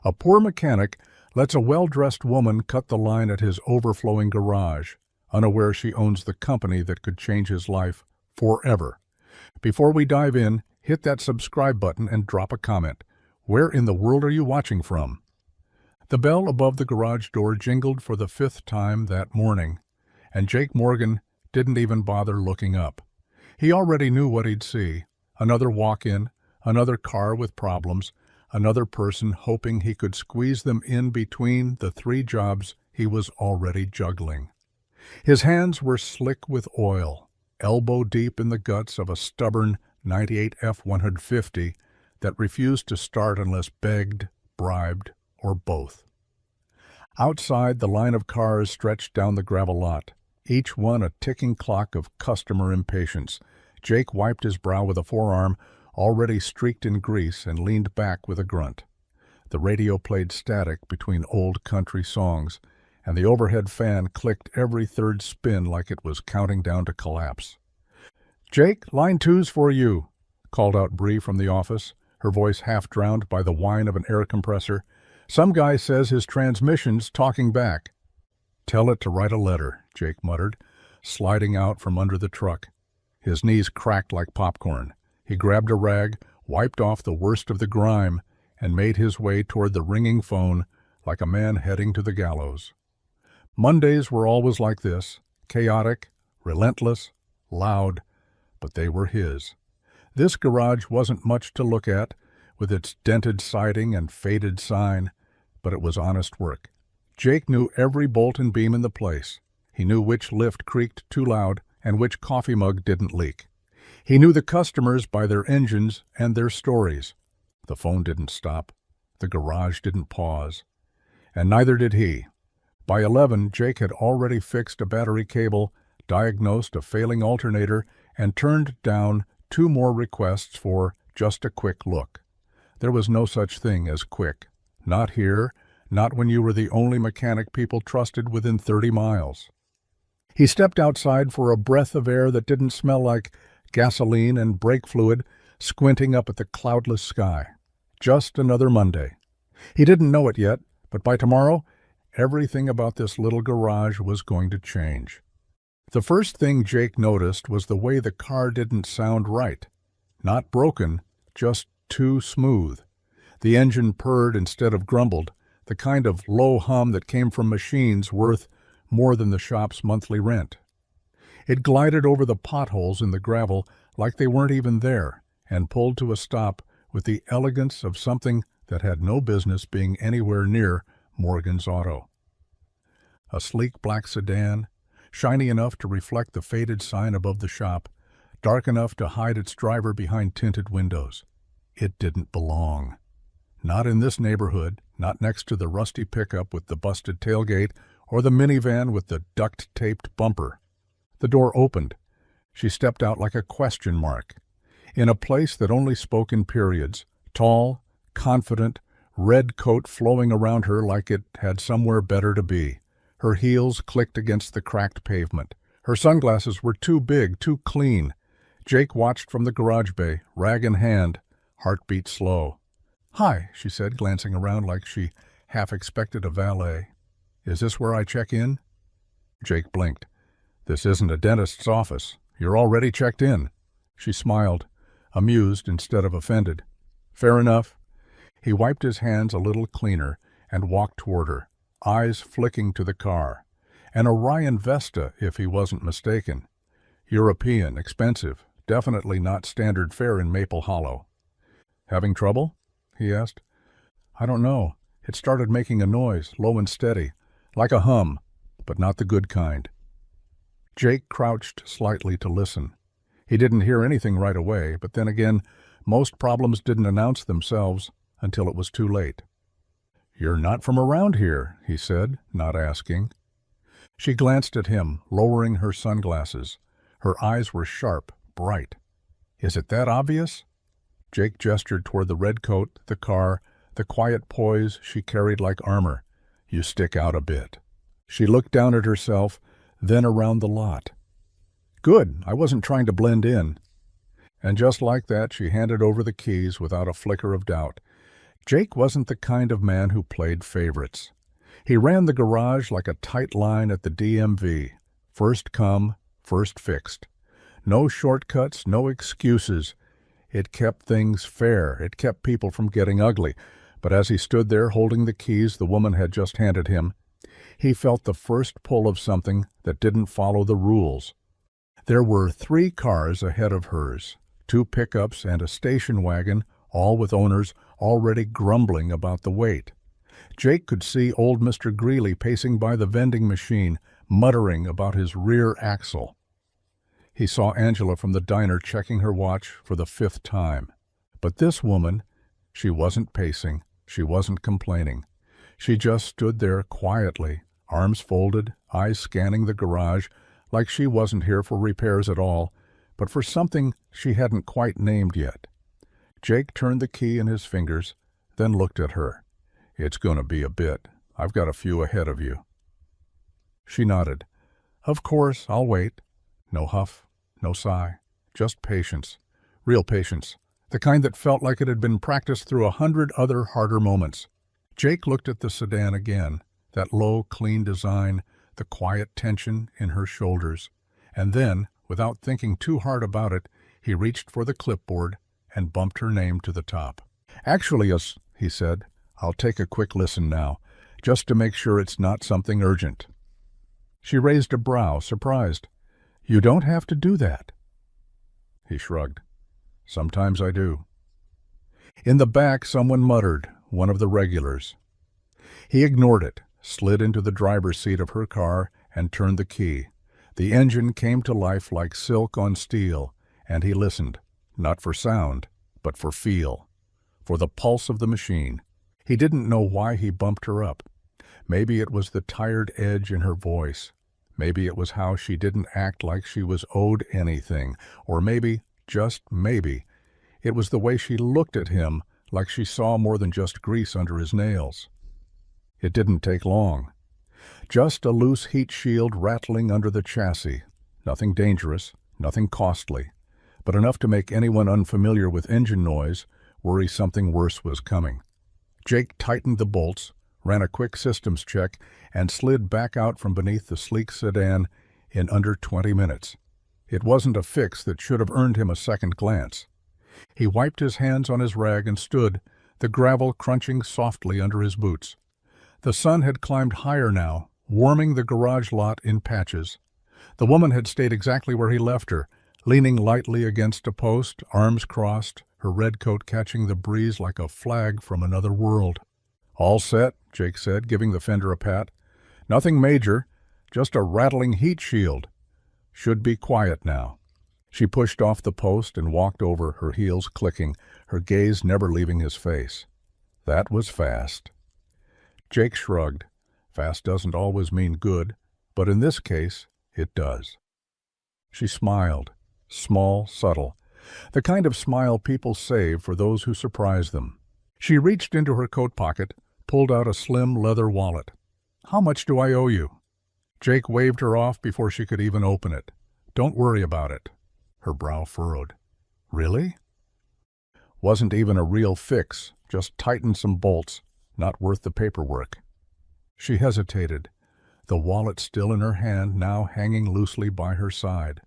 A poor mechanic lets a well-dressed woman cut the line at his overflowing garage, unaware she owns the company that could change his life forever. Before we dive in, hit that subscribe button and drop a comment. Where in the world are you watching from? The bell above the garage door jingled for the 5th time that morning, and Jake Morgan didn't even bother looking up. He already knew what he'd see. Another walk-in, another car with problems, another person hoping he could squeeze them in between the 3 jobs he was already juggling. His hands were slick with oil, elbow deep in the guts of a stubborn 98 F-150 that refused to start unless begged, bribed, or both. Outside, the line of cars stretched down the gravel lot, each one a ticking clock of customer impatience. Jake wiped his brow with a forearm already streaked in grease and leaned back with a grunt. The radio played static between old country songs, and the overhead fan clicked every 3rd spin like it was counting down to collapse. "Jake, line 2's for you," called out Bree from the office, her voice half drowned by the whine of an air compressor. "Some guy says his transmission's talking back." "Tell it to write a letter," Jake muttered, sliding out from under the truck. His knees cracked like popcorn. He grabbed a rag, wiped off the worst of the grime, and made his way toward the ringing phone like a man heading to the gallows. Mondays were always like this, chaotic, relentless, loud, but they were his. This garage wasn't much to look at, with its dented siding and faded sign, but it was honest work. Jake knew every bolt and beam in the place. He knew which lift creaked too loud and which coffee mug didn't leak. He knew the customers by their engines and their stories. The phone didn't stop. The garage didn't pause. And neither did he. By 11, Jake had already fixed a battery cable, diagnosed a failing alternator, and turned down 2 more requests for just a quick look. There was no such thing as quick. Not here, not when you were the only mechanic people trusted within 30 miles. He stepped outside for a breath of air that didn't smell like gasoline and brake fluid, squinting up at the cloudless sky. Just another Monday. He didn't know it yet, but by tomorrow, everything about this little garage was going to change. The first thing Jake noticed was the way the car didn't sound right. Not broken, just too smooth. The engine purred instead of grumbled, the kind of low hum that came from machines worth more than the shop's monthly rent. It glided over the potholes in the gravel like they weren't even there, and pulled to a stop with the elegance of something that had no business being anywhere near Morgan's Auto. A sleek black sedan, shiny enough to reflect the faded sign above the shop, dark enough to hide its driver behind tinted windows. It didn't belong. Not in this neighborhood, not next to the rusty pickup with the busted tailgate or the minivan with the duct-taped bumper. The door opened. She stepped out like a question mark. In a place that only spoke in periods, tall, confident, red coat flowing around her like it had somewhere better to be. Her heels clicked against the cracked pavement. Her sunglasses were too big, too clean. Jake watched from the garage bay, rag in hand, heartbeat slow. "Hi," she said, glancing around like she half expected a valet. "Is this where I check in?" Jake blinked. "This isn't a dentist's office. You're already checked in." She smiled, amused instead of offended. "Fair enough." He wiped his hands a little cleaner and walked toward her, eyes flicking to the car. An Orion Vesta, if he wasn't mistaken. European, expensive, definitely not standard fare in Maple Hollow. "Having trouble?" he asked. "I don't know. It started making a noise, low and steady, like a hum, but not the good kind." Jake crouched slightly to listen. He didn't hear anything right away, but then again, most problems didn't announce themselves until it was too late. "You're not from around here," he said, not asking. She glanced at him, lowering her sunglasses. Her eyes were sharp, bright. "Is it that obvious?" Jake gestured toward the red coat, the car, the quiet poise she carried like armor. "You stick out a bit." She looked down at herself, then around the lot. "Good, I wasn't trying to blend in." And just like that, she handed over the keys without a flicker of doubt. Jake wasn't the kind of man who played favorites. He ran the garage like a tight line at the DMV. First come, first fixed. No shortcuts, no excuses. It kept things fair. It kept people from getting ugly. But as he stood there holding the keys the woman had just handed him, he felt the first pull of something that didn't follow the rules. There were 3 cars ahead of hers, 2 pickups and a station wagon, all with owners already grumbling about the wait. Jake could see old Mr. Greeley pacing by the vending machine, muttering about his rear axle. He saw Angela from the diner checking her watch for the 5th time. But this woman, she wasn't pacing, she wasn't complaining. She just stood there quietly, arms folded, eyes scanning the garage, like she wasn't here for repairs at all, but for something she hadn't quite named yet. Jake turned the key in his fingers, then looked at her. "It's going to be a bit. I've got a few ahead of you." She nodded. "Of course, I'll wait." No huff, no sigh, just patience. Real patience. The kind that felt like it had been practiced through 100 other harder moments. Jake looked at the sedan again, that low, clean design, the quiet tension in her shoulders. And then, without thinking too hard about it, he reached for the clipboard and bumped her name to the top. "Actually, he said, I'll take a quick listen now, just to make sure it's not something urgent." She raised a brow, surprised. "You don't have to do that." He shrugged. "Sometimes I do." In the back, someone muttered, one of the regulars. He ignored it, slid into the driver's seat of her car, and turned the key. The engine came to life like silk on steel, and he listened, not for sound, but for feel, for the pulse of the machine. He didn't know why he bumped her up. Maybe it was the tired edge in her voice. Maybe it was how she didn't act like she was owed anything. Or maybe, just maybe, it was the way she looked at him like she saw more than just grease under his nails. It didn't take long. Just a loose heat shield rattling under the chassis. Nothing dangerous, nothing costly, but enough to make anyone unfamiliar with engine noise worry something worse was coming. Jake tightened the bolts, ran a quick systems check, and slid back out from beneath the sleek sedan in under 20 minutes. It wasn't a fix that should have earned him a second glance. He wiped his hands on his rag and stood, the gravel crunching softly under his boots. The sun had climbed higher now, warming the garage lot in patches. The woman had stayed exactly where he left her, leaning lightly against a post, arms crossed, her red coat catching the breeze like a flag from another world. "All set," Jake said, giving the fender a pat. "Nothing major, just a rattling heat shield. Should be quiet now." She pushed off the post and walked over, her heels clicking, her gaze never leaving his face. That was fast. Jake shrugged. Fast doesn't always mean good, but in this case, it does. She smiled, small, subtle, the kind of smile people save for those who surprise them. She reached into her coat pocket, pulled out a slim leather wallet. "How much do I owe you?" Jake waved her off before she could even open it. "Don't worry about it." Her brow furrowed. "Really?" Wasn't even a real fix, just tighten some bolts, not worth the paperwork. She hesitated, the wallet still in her hand, now hanging loosely by her side.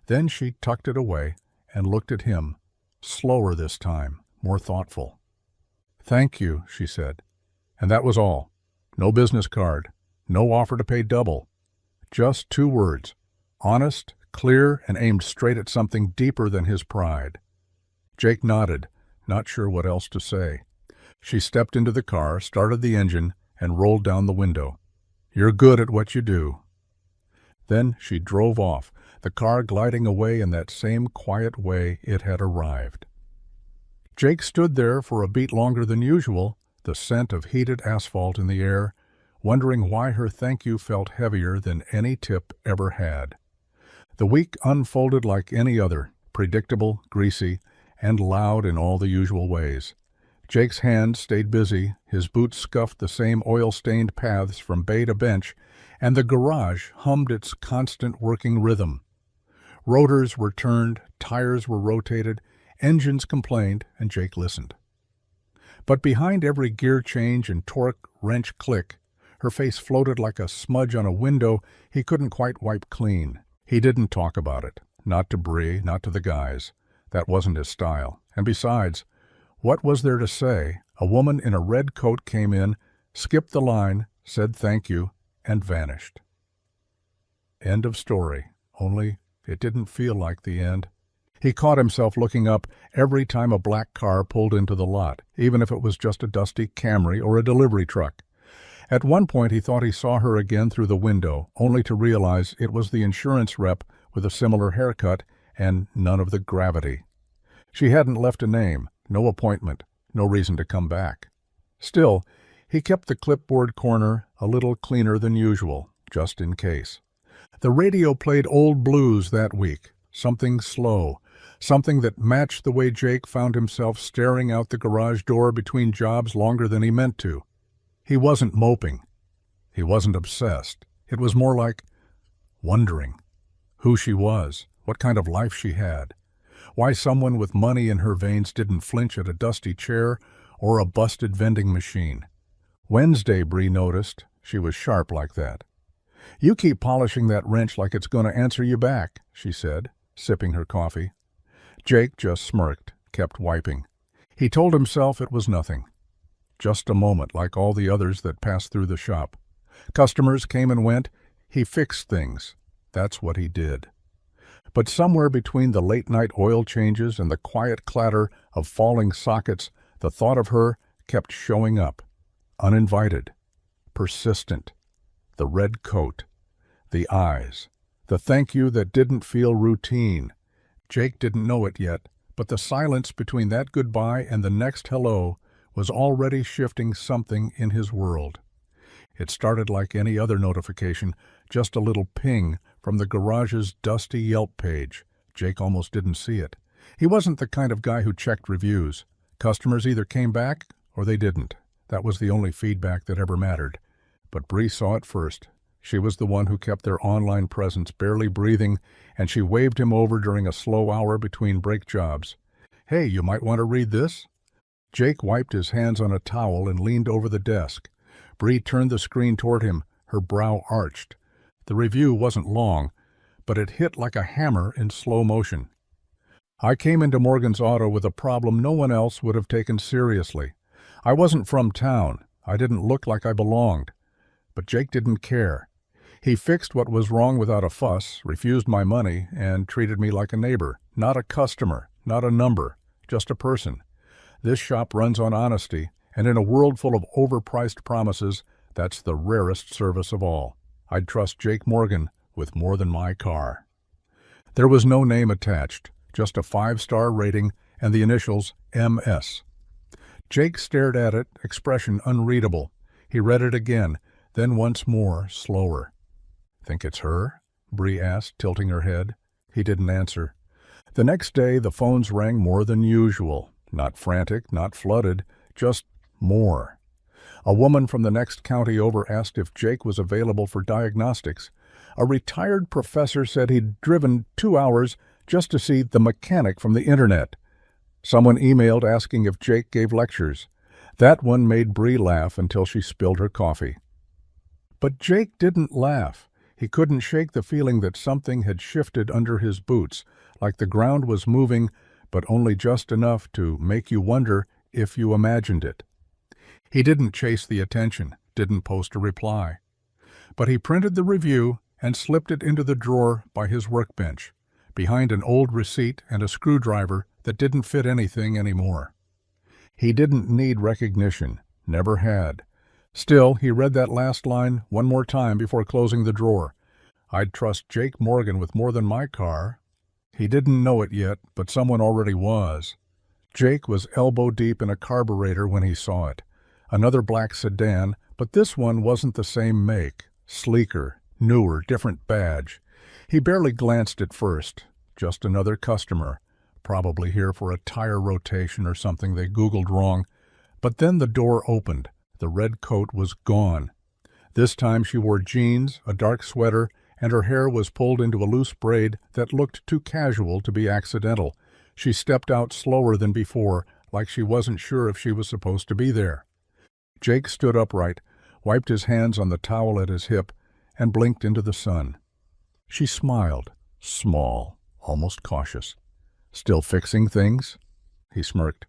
Then she tucked it away and looked at him, slower this time, more thoughtful. "Thank you," she said. And that was all. No business card, no offer to pay double. Just 2 words, honest, clear, and aimed straight at something deeper than his pride. Jake nodded, not sure what else to say. She stepped into the car, started the engine, and rolled down the window. "You're good at what you do." Then she drove off, the car gliding away in that same quiet way it had arrived. Jake stood there for a beat longer than usual, the scent of heated asphalt in the air, wondering why her thank you felt heavier than any tip ever had. The week unfolded like any other, predictable, greasy, and loud in all the usual ways. Jake's hands stayed busy, his boots scuffed the same oil-stained paths from bay to bench, and the garage hummed its constant working rhythm. Rotors were turned, tires were rotated, engines complained, and Jake listened. But behind every gear change and torque wrench click, her face floated like a smudge on a window he couldn't quite wipe clean. He didn't talk about it. Not to Bree, not to the guys. That wasn't his style. And besides, what was there to say? A woman in a red coat came in, skipped the line, said thank you, and vanished. End of story. Only it didn't feel like the end. He caught himself looking up every time a black car pulled into the lot, even if it was just a dusty Camry or a delivery truck. At one point he thought he saw her again through the window, only to realize it was the insurance rep with a similar haircut and none of the gravity. She hadn't left a name, no appointment, no reason to come back. Still, he kept the clipboard corner a little cleaner than usual, just in case. The radio played old blues that week, something slow, something that matched the way Jake found himself staring out the garage door between jobs longer than he meant to. He wasn't moping. He wasn't obsessed. It was more like wondering who she was, what kind of life she had, why someone with money in her veins didn't flinch at a dusty chair or a busted vending machine. Wednesday, Bree noticed, she was sharp like that. "You keep polishing that wrench like it's going to answer you back," she said, sipping her coffee. Jake just smirked, kept wiping. He told himself it was nothing. Just a moment like all the others that passed through the shop. Customers came and went. He fixed things. That's what he did. But somewhere between the late-night oil changes and the quiet clatter of falling sockets, the thought of her kept showing up. Uninvited. Persistent. The red coat. The eyes. The thank you that didn't feel routine. Jake didn't know it yet, but the silence between that goodbye and the next hello was already shifting something in his world. It started like any other notification, just a little ping from the garage's dusty Yelp page. Jake almost didn't see it. He wasn't the kind of guy who checked reviews. Customers either came back or they didn't. That was the only feedback that ever mattered. But Bree saw it first. She was the one who kept their online presence barely breathing, and she waved him over during a slow hour between break jobs. "Hey, you might want to read this." Jake wiped his hands on a towel and leaned over the desk. Bree turned the screen toward him, her brow arched. The review wasn't long, but it hit like a hammer in slow motion. "I came into Morgan's Auto with a problem no one else would have taken seriously. I wasn't from town. I didn't look like I belonged. But Jake didn't care. He fixed what was wrong without a fuss, refused my money, and treated me like a neighbor. Not a customer, not a number, just a person. This shop runs on honesty, and in a world full of overpriced promises, that's the rarest service of all. I'd trust Jake Morgan with more than my car." There was no name attached, just a 5-star rating and the initials MS. Jake stared at it, expression unreadable. He read it again, then once more, slower. "Think it's her?" Bree asked, tilting her head. He didn't answer. The next day the phones rang more than usual. Not frantic, not flooded, just more. A woman from the next county over asked if Jake was available for diagnostics. A retired professor said he'd driven 2 hours just to see the mechanic from the internet. Someone emailed asking if Jake gave lectures. That one made Bree laugh until she spilled her coffee. But Jake didn't laugh. He couldn't shake the feeling that something had shifted under his boots, like the ground was moving, but only just enough to make you wonder if you imagined it. He didn't chase the attention, didn't post a reply. But he printed the review and slipped it into the drawer by his workbench, behind an old receipt and a screwdriver that didn't fit anything anymore. He didn't need recognition, never had. Still, he read that last line one more time before closing the drawer. "I'd trust Jake Morgan with more than my car." He didn't know it yet, but someone already was. Jake was elbow-deep in a carburetor when he saw it. Another black sedan, but this one wasn't the same make. Sleeker, newer, different badge. He barely glanced at first. Just another customer. Probably here for a tire rotation or something they Googled wrong. But then the door opened. The red coat was gone. This time she wore jeans, a dark sweater, and her hair was pulled into a loose braid that looked too casual to be accidental. She stepped out slower than before, like she wasn't sure if she was supposed to be there. Jake stood upright, wiped his hands on the towel at his hip, and blinked into the sun. She smiled, small, almost cautious. "Still fixing things?" He smirked.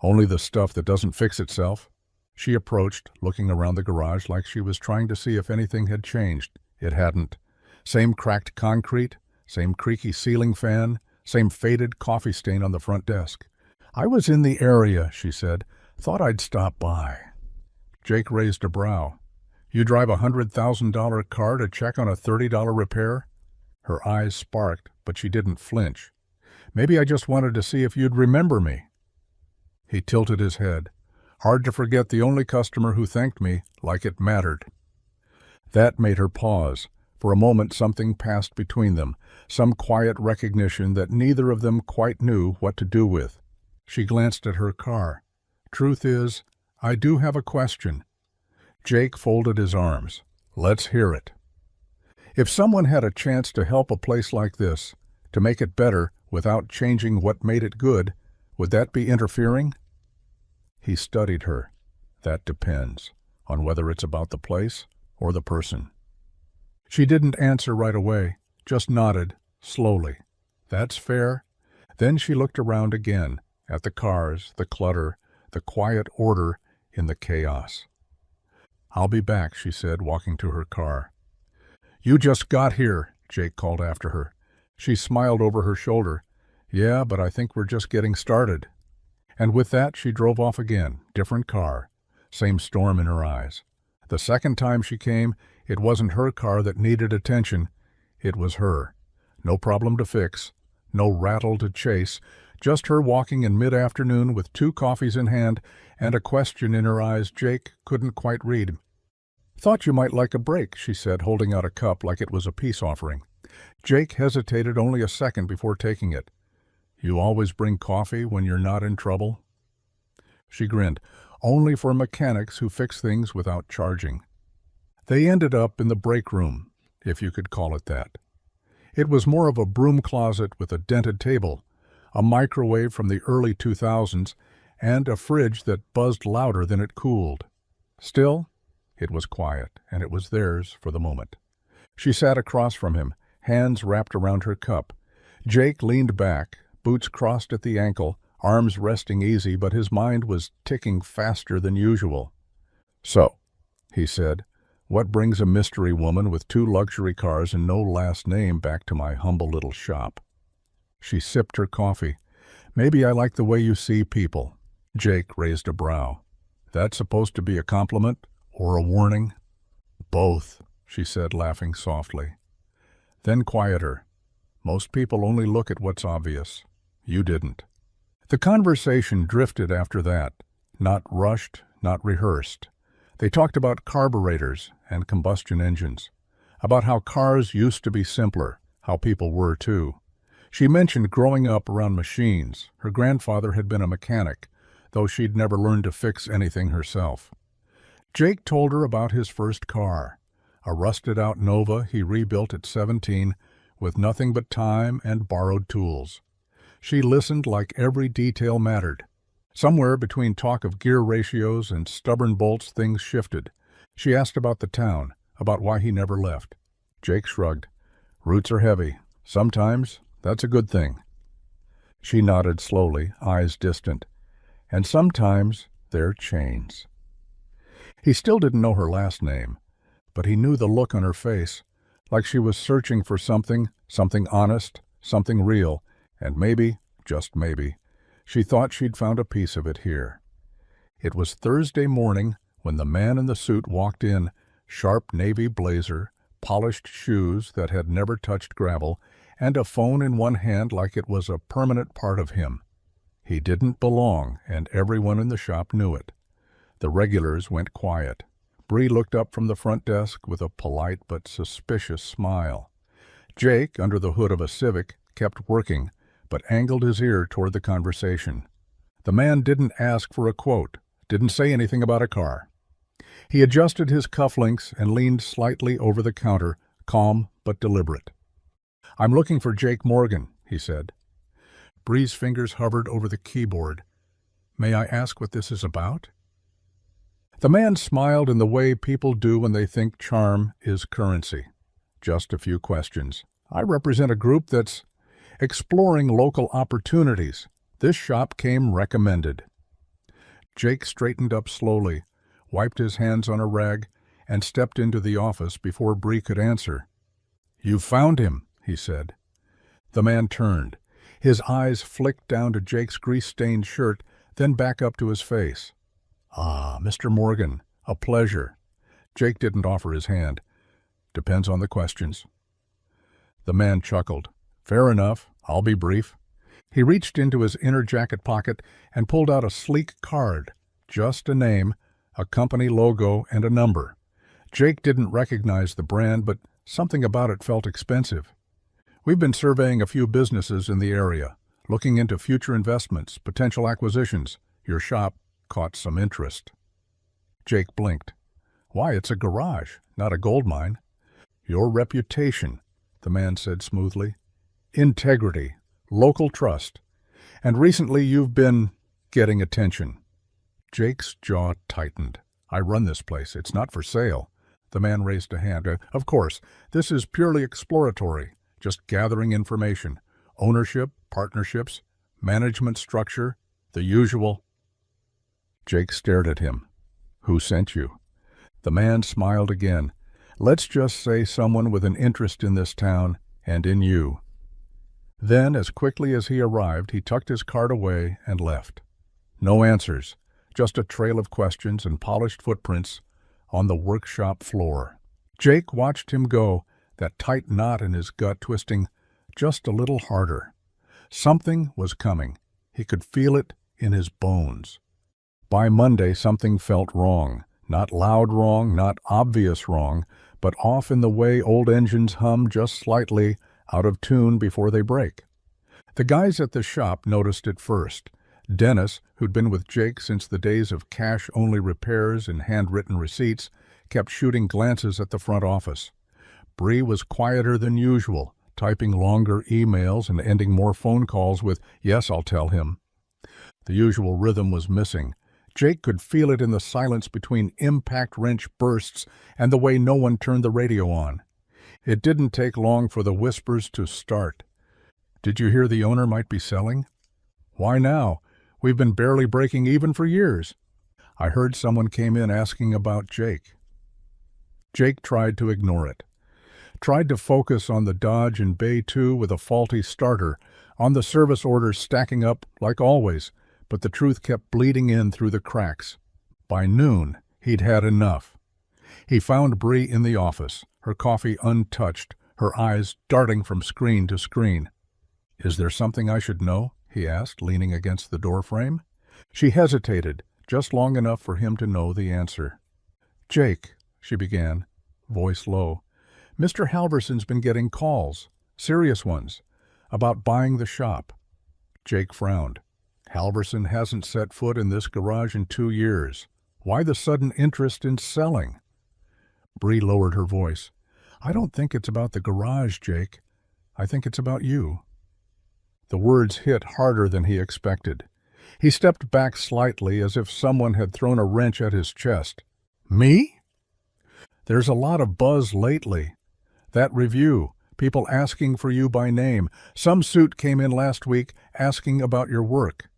"Only the stuff that doesn't fix itself." She approached, looking around the garage like she was trying to see if anything had changed. It hadn't. Same cracked concrete, same creaky ceiling fan, same faded coffee stain on the front desk. "I was in the area," she said. "Thought I'd stop by." Jake raised a brow. "You drive a $100,000 car to check on a $30 repair?" Her eyes sparked, but she didn't flinch. "Maybe I just wanted to see if you'd remember me." He tilted his head. "Hard to forget the only customer who thanked me like it mattered." That made her pause. For a moment something passed between them, some quiet recognition that neither of them quite knew what to do with. She glanced at her car. "Truth is, I do have a question." Jake folded his arms. "Let's hear it." If someone had a chance to help a place like this, to make it better without changing what made it good, would that be interfering? He studied her. "That depends on whether it's about the place or the person." She didn't answer right away, just nodded, slowly. "That's fair." Then she looked around again, at the cars, the clutter, the quiet order in the chaos. "I'll be back," she said, walking to her car. "You just got here," Jake called after her. She smiled over her shoulder. "Yeah, but I think we're just getting started." And with that she drove off again, different car, same storm in her eyes. The second time she came, it wasn't her car that needed attention, it was her. No problem to fix, no rattle to chase, just her walking in mid-afternoon with 2 coffees in hand and a question in her eyes Jake couldn't quite read. "Thought you might like a break," she said, holding out a cup like it was a peace offering. Jake hesitated only a second before taking it. "You always bring coffee when you're not in trouble?" She grinned. "Only for mechanics who fix things without charging." They ended up in the break room, if you could call it that. It was more of a broom closet with a dented table, a microwave from the early 2000s, and a fridge that buzzed louder than it cooled. Still, it was quiet, and it was theirs for the moment. She sat across from him, hands wrapped around her cup. Jake leaned back, boots crossed at the ankle, arms resting easy, but his mind was ticking faster than usual. "So," he said, "what brings a mystery woman with 2 luxury cars and no last name back to my humble little shop?" She sipped her coffee. "Maybe I like the way you see people." Jake raised a brow. "That supposed to be a compliment or a warning?" "Both," she said, laughing softly. Then quieter. "Most people only look at what's obvious. You didn't." The conversation drifted after that, not rushed, not rehearsed. They talked about carburetors and combustion engines, about how cars used to be simpler, how people were too. She mentioned growing up around machines. Her grandfather had been a mechanic, though she'd never learned to fix anything herself. Jake told her about his first car, a rusted-out Nova he rebuilt at 17 with nothing but time and borrowed tools. She listened like every detail mattered. Somewhere between talk of gear ratios and stubborn bolts things shifted. She asked about the town, about why he never left. Jake shrugged. "Roots are heavy. Sometimes that's a good thing." She nodded slowly, eyes distant. "And sometimes they're chains." He still didn't know her last name, but he knew the look on her face, like she was searching for something honest, something real, and maybe, just maybe, she thought she'd found a piece of it here. It was Thursday morning when the man in the suit walked in, sharp navy blazer, polished shoes that had never touched gravel, and a phone in one hand like it was a permanent part of him. He didn't belong, and everyone in the shop knew it. The regulars went quiet. Bree looked up from the front desk with a polite but suspicious smile. Jake, under the hood of a Civic, kept working, but angled his ear toward the conversation. The man didn't ask for a quote, didn't say anything about a car. He adjusted his cufflinks and leaned slightly over the counter, calm but deliberate. "I'm looking for Jake Morgan," he said. Bree's fingers hovered over the keyboard. May I ask what this is about? The man smiled in the way people do when they think charm is currency. Just a few questions. I represent a group that's exploring local opportunities. This shop came recommended. Jake straightened up slowly, wiped his hands on a rag, and stepped into the office before Bree could answer. "You found him," he said. The man turned. His eyes flicked down to Jake's grease-stained shirt, then back up to his face. "Ah, Mr. Morgan, a pleasure." Jake didn't offer his hand. "Depends on the questions." The man chuckled. "Fair enough. I'll be brief." He reached into his inner jacket pocket and pulled out a sleek card. Just a name, a company logo, and a number. Jake didn't recognize the brand, but something about it felt expensive. "We've been surveying a few businesses in the area, looking into future investments, potential acquisitions. Your shop caught some interest." Jake blinked. "Why, it's a garage, not a gold mine." "Your reputation," the man said smoothly. "Integrity, local trust. And recently you've been getting attention." Jake's jaw tightened. "I run this place. It's not for sale." The man raised a hand. "Of course, this is purely exploratory, just gathering information. Ownership, partnerships, management structure, the usual." Jake stared at him. "Who sent you?" The man smiled again. "Let's just say someone with an interest in this town and in you." Then, as quickly as he arrived, he tucked his card away and left. No answers, just a trail of questions and polished footprints on the workshop floor. Jake watched him go, that tight knot in his gut twisting just a little harder. Something was coming. He could feel it in his bones. By Monday, something felt wrong. Not loud wrong, not obvious wrong, but off in the way old engines hum just slightly, out of tune before they break. The guys at the shop noticed it first. Dennis, who'd been with Jake since the days of cash-only repairs and handwritten receipts, kept shooting glances at the front office. Bree was quieter than usual, typing longer emails and ending more phone calls with, "Yes, I'll tell him." The usual rhythm was missing. Jake could feel it in the silence between impact wrench bursts and the way no one turned the radio on. It didn't take long for the whispers to start. "Did you hear the owner might be selling?" "Why now? We've been barely breaking even for years." "I heard someone came in asking about Jake." Jake tried to ignore it. Tried to focus on the Dodge in Bay 2 with a faulty starter, on the service orders stacking up like always, but the truth kept bleeding in through the cracks. By noon, he'd had enough. He found Bree in the office, her coffee untouched, her eyes darting from screen to screen. "Is there something I should know?" he asked, leaning against the doorframe. She hesitated, just long enough for him to know the answer. "Jake," she began, voice low, "Mr. Halverson's been getting calls, serious ones, about buying the shop." Jake frowned. "Halverson hasn't set foot in this garage in 2 years. Why the sudden interest in selling?" Bree lowered her voice. "I don't think it's about the garage, Jake. I think it's about you." The words hit harder than he expected. He stepped back slightly as if someone had thrown a wrench at his chest. "Me?" "There's a lot of buzz lately. That review, people asking for you by name. Some suit came in last week asking about your work.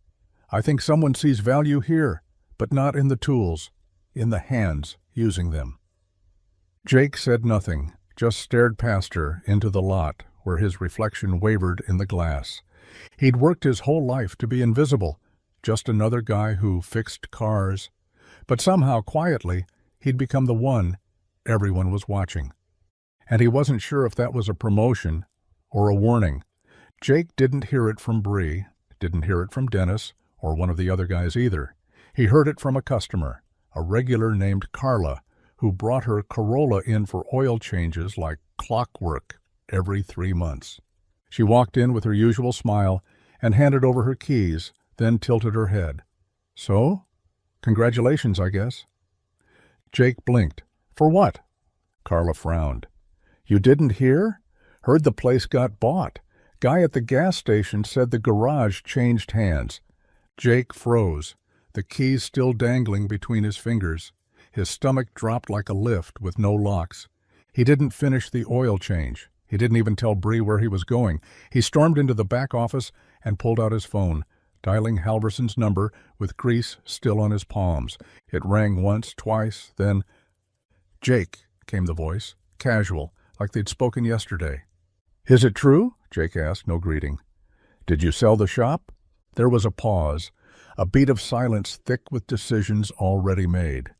I think someone sees value here, but not in the tools, in the hands using them." Jake said nothing, just stared past her into the lot where his reflection wavered in the glass. He'd worked his whole life to be invisible, just another guy who fixed cars. But somehow, quietly, he'd become the one everyone was watching. And he wasn't sure if that was a promotion or a warning. Jake didn't hear it from Bree, didn't hear it from Dennis, or one of the other guys either. He heard it from a customer, a regular named Carla, who brought her Corolla in for oil changes like clockwork every 3 months. She walked in with her usual smile and handed over her keys, then tilted her head. "So? Congratulations, I guess." Jake blinked. "For what?" Carla frowned. "You didn't hear? Heard the place got bought. Guy at the gas station said the garage changed hands." Jake froze. the keys still dangling between his fingers. His stomach dropped like a lift with no locks. He didn't finish the oil change. He didn't even tell Bree where he was going. He stormed into the back office and pulled out his phone, dialing Halverson's number with grease still on his palms. It rang once, twice, then, "Jake," came the voice, casual, like they'd spoken yesterday. "Is it true?" Jake asked, no greeting. "Did you sell the shop?" There was a pause, a beat of silence thick with decisions already made.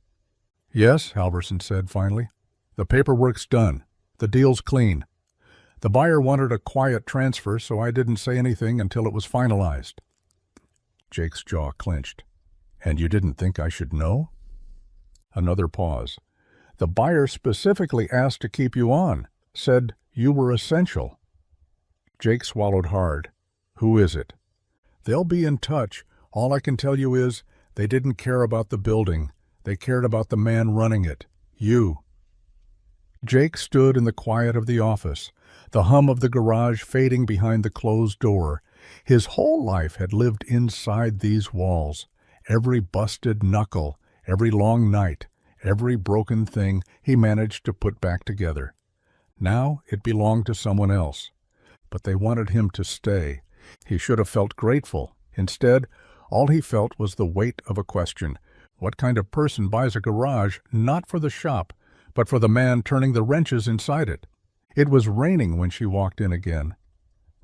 "Yes," Halverson said finally. "The paperwork's done. The deal's clean. The buyer wanted a quiet transfer, so I didn't say anything until it was finalized." Jake's jaw clenched. "And you didn't think I should know?" Another pause. "The buyer specifically asked to keep you on, said you were essential." Jake swallowed hard. "Who is it?" "They'll be in touch. All I can tell you is they didn't care about the building. They cared about the man running it. You." Jake stood in the quiet of the office, the hum of the garage fading behind the closed door. His whole life had lived inside these walls. Every busted knuckle, every long night, every broken thing he managed to put back together. Now it belonged to someone else. But they wanted him to stay. He should have felt grateful. Instead, all he felt was the weight of a question. What kind of person buys a garage not for the shop, but for the man turning the wrenches inside it? It was raining when she walked in again.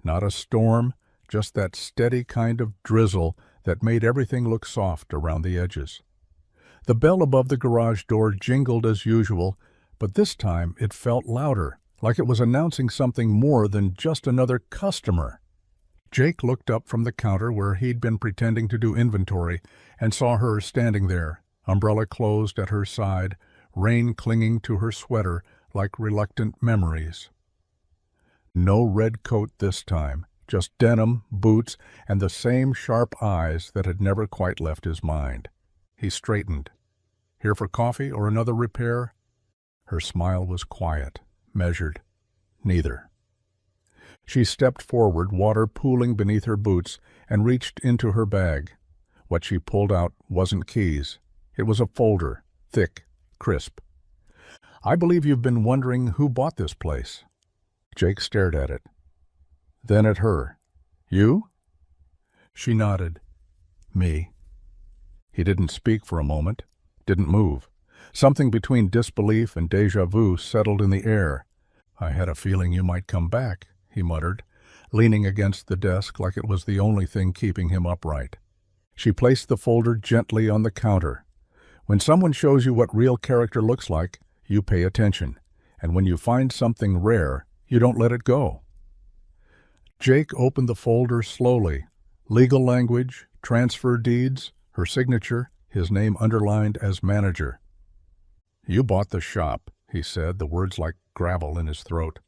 Not a storm, just that steady kind of drizzle that made everything look soft around the edges. The bell above the garage door jingled as usual, but this time it felt louder, like it was announcing something more than just another customer. Jake looked up from the counter where he'd been pretending to do inventory and saw her standing there, umbrella closed at her side, rain clinging to her sweater like reluctant memories. No red coat this time, just denim, boots, and the same sharp eyes that had never quite left his mind. He straightened. "Here for coffee or another repair?" Her smile was quiet, measured. "Neither." She stepped forward, water pooling beneath her boots, and reached into her bag. What she pulled out wasn't keys. It was a folder, thick, crisp. "I believe you've been wondering who bought this place." Jake stared at it. Then at her. "You?" She nodded. "Me." He didn't speak for a moment, didn't move. Something between disbelief and déjà vu settled in the air. "I had a feeling you might come back," he muttered, leaning against the desk like it was the only thing keeping him upright. She placed the folder gently on the counter. When someone shows you what real character looks like, you pay attention, and when you find something rare, you don't let it go. Jake opened the folder slowly. Legal language, transfer deeds, her signature, his name underlined as manager. "You bought the shop," he said, the words like gravel in his throat.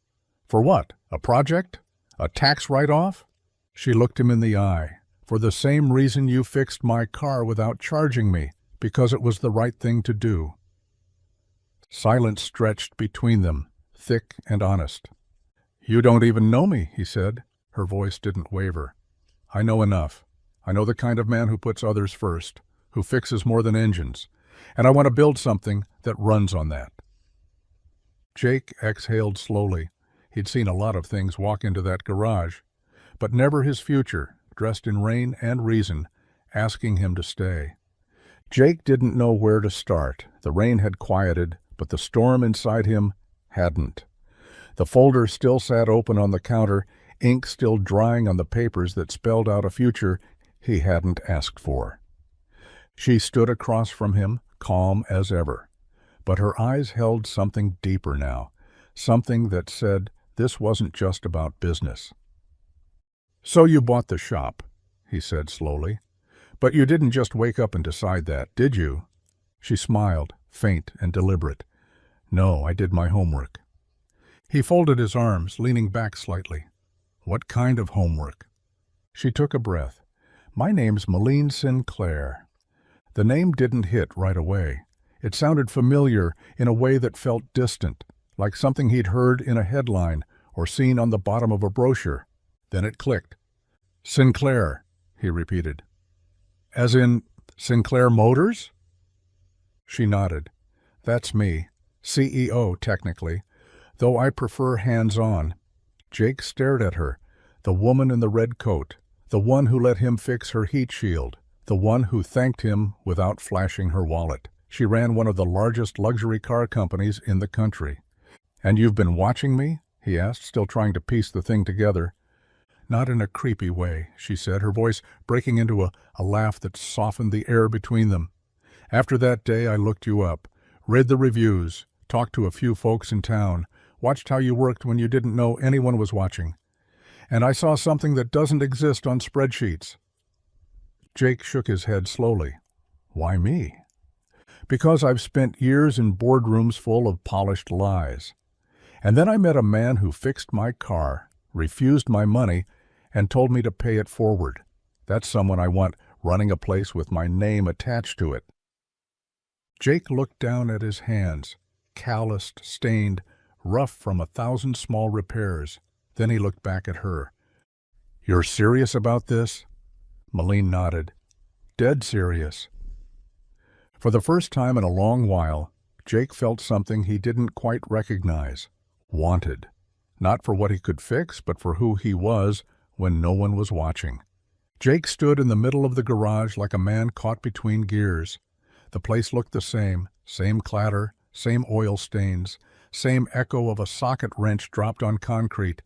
"For what? A project? A tax write-off?" She looked him in the eye. "For the same reason you fixed my car without charging me, because it was the right thing to do." Silence stretched between them, thick and honest. "You don't even know me," he said. Her voice didn't waver. "I know enough. I know the kind of man who puts others first, who fixes more than engines, and I want to build something that runs on that." Jake exhaled slowly. He'd seen a lot of things walk into that garage, but never his future, dressed in rain and reason, asking him to stay. Jake didn't know where to start. The rain had quieted, but the storm inside him hadn't. The folder still sat open on the counter, ink still drying on the papers that spelled out a future he hadn't asked for. She stood across from him, calm as ever. But her eyes held something deeper now, something that said this wasn't just about business. "So you bought the shop," he said slowly. "But you didn't just wake up and decide that, did you?" She smiled, faint and deliberate. "No, I did my homework." He folded his arms, leaning back slightly. "What kind of homework?" She took a breath. "My name's Malene Sinclair." The name didn't hit right away. It sounded familiar in a way that felt distant, like something he'd heard in a headline or seen on the bottom of a brochure. Then it clicked. "Sinclair," he repeated. "As in Sinclair Motors? She nodded. That's me. CEO, technically, though I prefer hands-on. Jake stared at her. The woman in the red coat. The one who let him fix her heat shield. The one who thanked him without flashing her wallet. She ran one of the largest luxury car companies in the country. "And you've been watching me?" he asked, still trying to piece the thing together. "Not in a creepy way," she said, her voice breaking into a laugh that softened the air between them. "After that day I looked you up, read the reviews, talked to a few folks in town, watched how you worked when you didn't know anyone was watching. And I saw something that doesn't exist on spreadsheets." Jake shook his head slowly. "Why me?" "Because I've spent years in boardrooms full of polished lies. And then I met a man who fixed my car, refused my money, and told me to pay it forward. That's someone I want running a place with my name attached to it." Jake looked down at his hands, calloused, stained, rough from 1,000 small repairs. Then he looked back at her. "You're serious about this?" Malene nodded. "Dead serious." For the first time in a long while, Jake felt something he didn't quite recognize. Wanted. Not for what he could fix, but for who he was when no one was watching. Jake stood in the middle of the garage like a man caught between gears. The place looked the same clatter, same oil stains, same echo of a socket wrench dropped on concrete.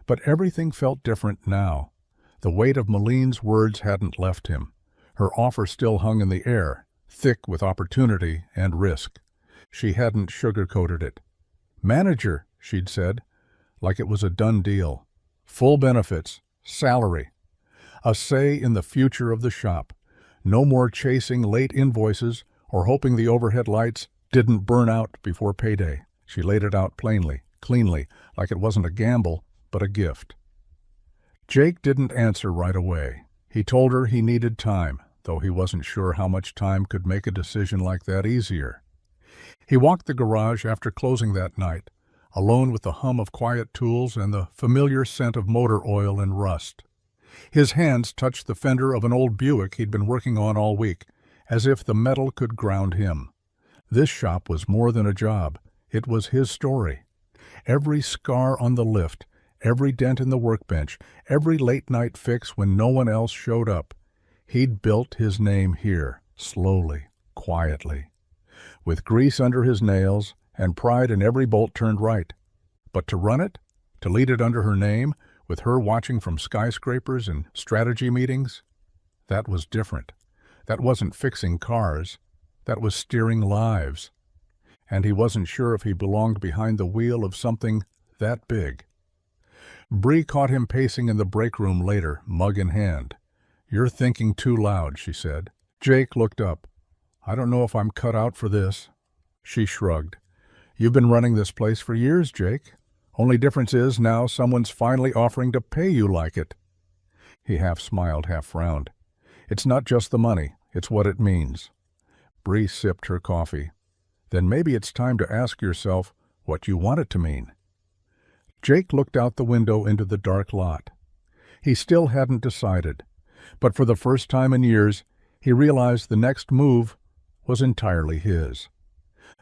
But everything felt different now. The weight of Malene's words hadn't left him. Her offer still hung in the air, thick with opportunity and risk. She hadn't sugarcoated it. "Manager," she'd said, like it was a done deal. "Full benefits, salary. A say in the future of the shop. No more chasing late invoices or hoping the overhead lights didn't burn out before payday." She laid it out plainly, cleanly, like it wasn't a gamble, but a gift. Jake didn't answer right away. He told her he needed time, though he wasn't sure how much time could make a decision like that easier. He walked the garage after closing that night, alone with the hum of quiet tools and the familiar scent of motor oil and rust. His hands touched the fender of an old Buick he'd been working on all week, as if the metal could ground him. This shop was more than a job. It was his story. Every scar on the lift, every dent in the workbench, every late-night fix when no one else showed up. He'd built his name here, slowly, quietly, with grease under his nails and pride in every bolt turned right. But to run it, to lead it under her name, with her watching from skyscrapers and strategy meetings, that was different. That wasn't fixing cars. That was steering lives. And he wasn't sure if he belonged behind the wheel of something that big. Bree caught him pacing in the break room later, mug in hand. "You're thinking too loud," she said. Jake looked up. "I don't know if I'm cut out for this." She shrugged. "You've been running this place for years, Jake. Only difference is now someone's finally offering to pay you like it." He half smiled, half frowned. "It's not just the money, it's what it means." Bree sipped her coffee. "Then maybe it's time to ask yourself what you want it to mean." Jake looked out the window into the dark lot. He still hadn't decided, but for the first time in years, he realized the next move was entirely his.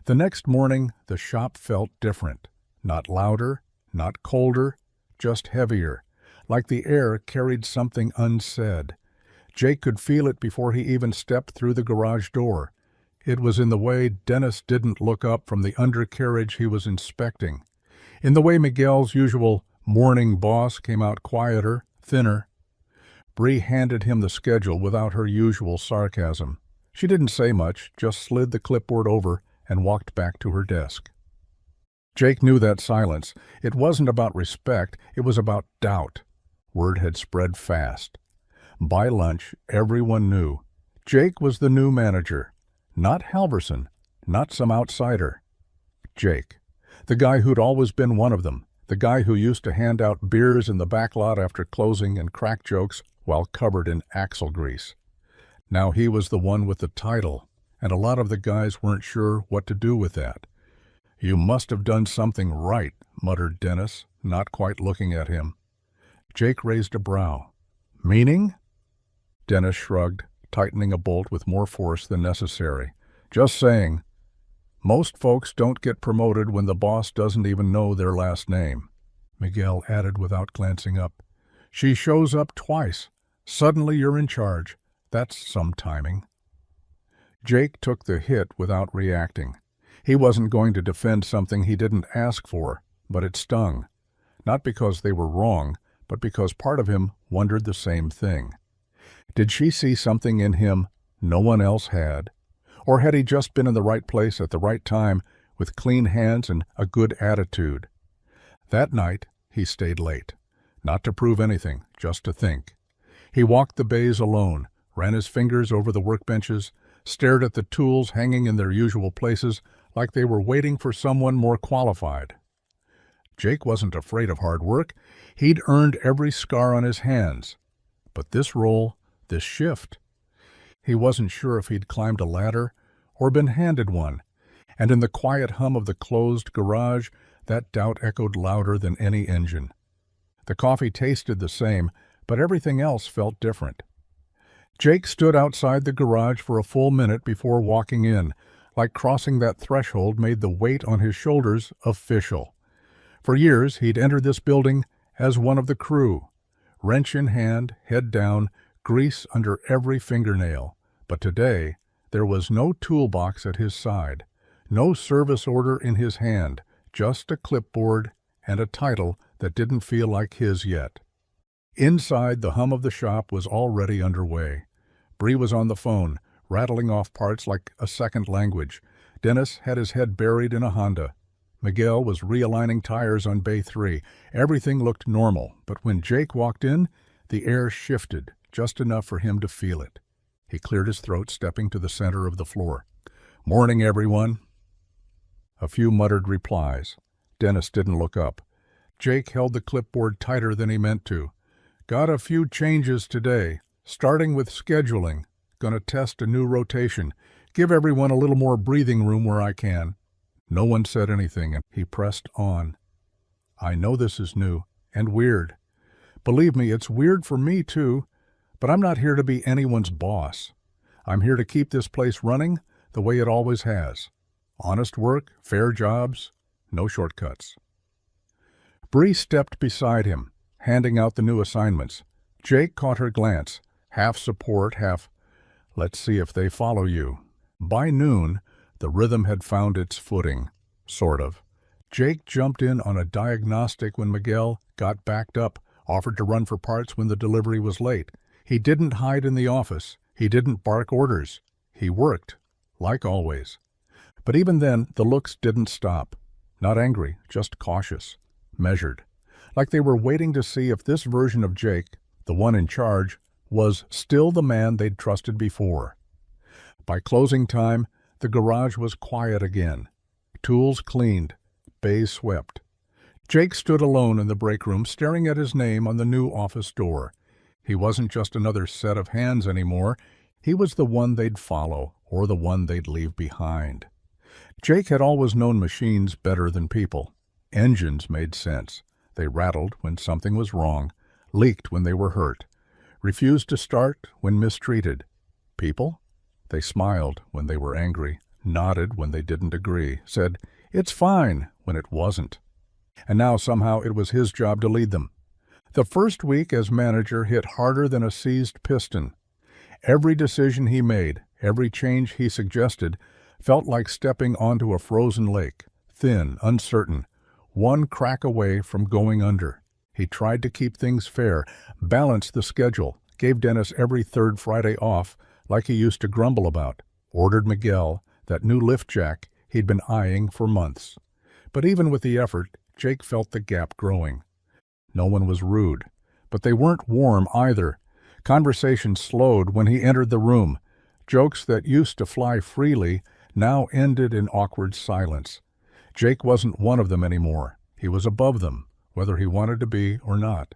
The next morning, the shop felt different. Not louder, not colder, just heavier, like the air carried something unsaid. Jake could feel it before he even stepped through the garage door. It was in the way Dennis didn't look up from the undercarriage he was inspecting, in the way Miguel's usual morning boss came out quieter, thinner. Bree handed him the schedule without her usual sarcasm. She didn't say much, just slid the clipboard over and walked back to her desk. Jake knew that silence. It wasn't about respect, it was about doubt. Word had spread fast. By lunch, everyone knew. Jake was the new manager. Not Halverson, not some outsider. Jake, the guy who'd always been one of them, the guy who used to hand out beers in the back lot after closing and crack jokes while covered in axle grease. Now he was the one with the title, and a lot of the guys weren't sure what to do with that. "You must have done something right," muttered Dennis, not quite looking at him. Jake raised a brow. "Meaning?" Dennis shrugged, tightening a bolt with more force than necessary. "Just saying. Most folks don't get promoted when the boss doesn't even know their last name," Miguel added without glancing up. "She shows up twice. Suddenly you're in charge. That's some timing." Jake took the hit without reacting. He wasn't going to defend something he didn't ask for, but it stung. Not because they were wrong, but because part of him wondered the same thing. Did she see something in him no one else had? Or had he just been in the right place at the right time with clean hands and a good attitude? That night, he stayed late. Not to prove anything, just to think. He walked the bays alone, ran his fingers over the workbenches, stared at the tools hanging in their usual places like they were waiting for someone more qualified. Jake wasn't afraid of hard work. He'd earned every scar on his hands. But this role, this shift, he wasn't sure if he'd climbed a ladder or been handed one, and in the quiet hum of the closed garage, that doubt echoed louder than any engine. The coffee tasted the same, but everything else felt different. Jake stood outside the garage for a full minute before walking in, like crossing that threshold made the weight on his shoulders official. For years, he'd entered this building as one of the crew, wrench in hand, head down, grease under every fingernail. But today, there was no toolbox at his side, no service order in his hand, just a clipboard and a title that didn't feel like his yet. Inside, the hum of the shop was already underway. Bree was on the phone, rattling off parts like a second language. Dennis had his head buried in a Honda. Miguel was realigning tires on Bay 3. Everything looked normal, but when Jake walked in, the air shifted, just enough for him to feel it. He cleared his throat, stepping to the center of the floor. "Morning, everyone." A few muttered replies. Dennis didn't look up. Jake held the clipboard tighter than he meant to. "Got a few changes today, starting with scheduling. Gonna test a new rotation. Give everyone a little more breathing room where I can." No one said anything, and he pressed on. "I know this is new and weird. Believe me, it's weird for me too, but I'm not here to be anyone's boss. I'm here to keep this place running the way it always has. Honest work, fair jobs, no shortcuts." Bree stepped beside him, handing out the new assignments. Jake caught her glance, half support, half, "Let's see if they follow you." By noon, the rhythm had found its footing, sort of. Jake jumped in on a diagnostic when Miguel got backed up, offered to run for parts when the delivery was late. He didn't hide in the office. He didn't bark orders. He worked, like always. But even then, the looks didn't stop. Not angry, just cautious, measured. Like they were waiting to see if this version of Jake, the one in charge, was still the man they'd trusted before. By closing time, the garage was quiet again. Tools cleaned, bays swept. Jake stood alone in the break room, staring at his name on the new office door. He wasn't just another set of hands anymore. He was the one they'd follow, or the one they'd leave behind. Jake had always known machines better than people. Engines made sense. They rattled when something was wrong, leaked when they were hurt, refused to start when mistreated. People? They smiled when they were angry, nodded when they didn't agree, said, "It's fine," when it wasn't. And now somehow it was his job to lead them. The first week as manager hit harder than a seized piston. Every decision he made, every change he suggested, felt like stepping onto a frozen lake, thin, uncertain, one crack away from going under. He tried to keep things fair, balanced the schedule, gave Dennis every third Friday off, like he used to grumble about, ordered Miguel that new lift jack he'd been eyeing for months. But even with the effort, Jake felt the gap growing. No one was rude, but they weren't warm either. Conversation slowed when he entered the room. Jokes that used to fly freely now ended in awkward silence. Jake wasn't one of them anymore. He was above them, whether he wanted to be or not.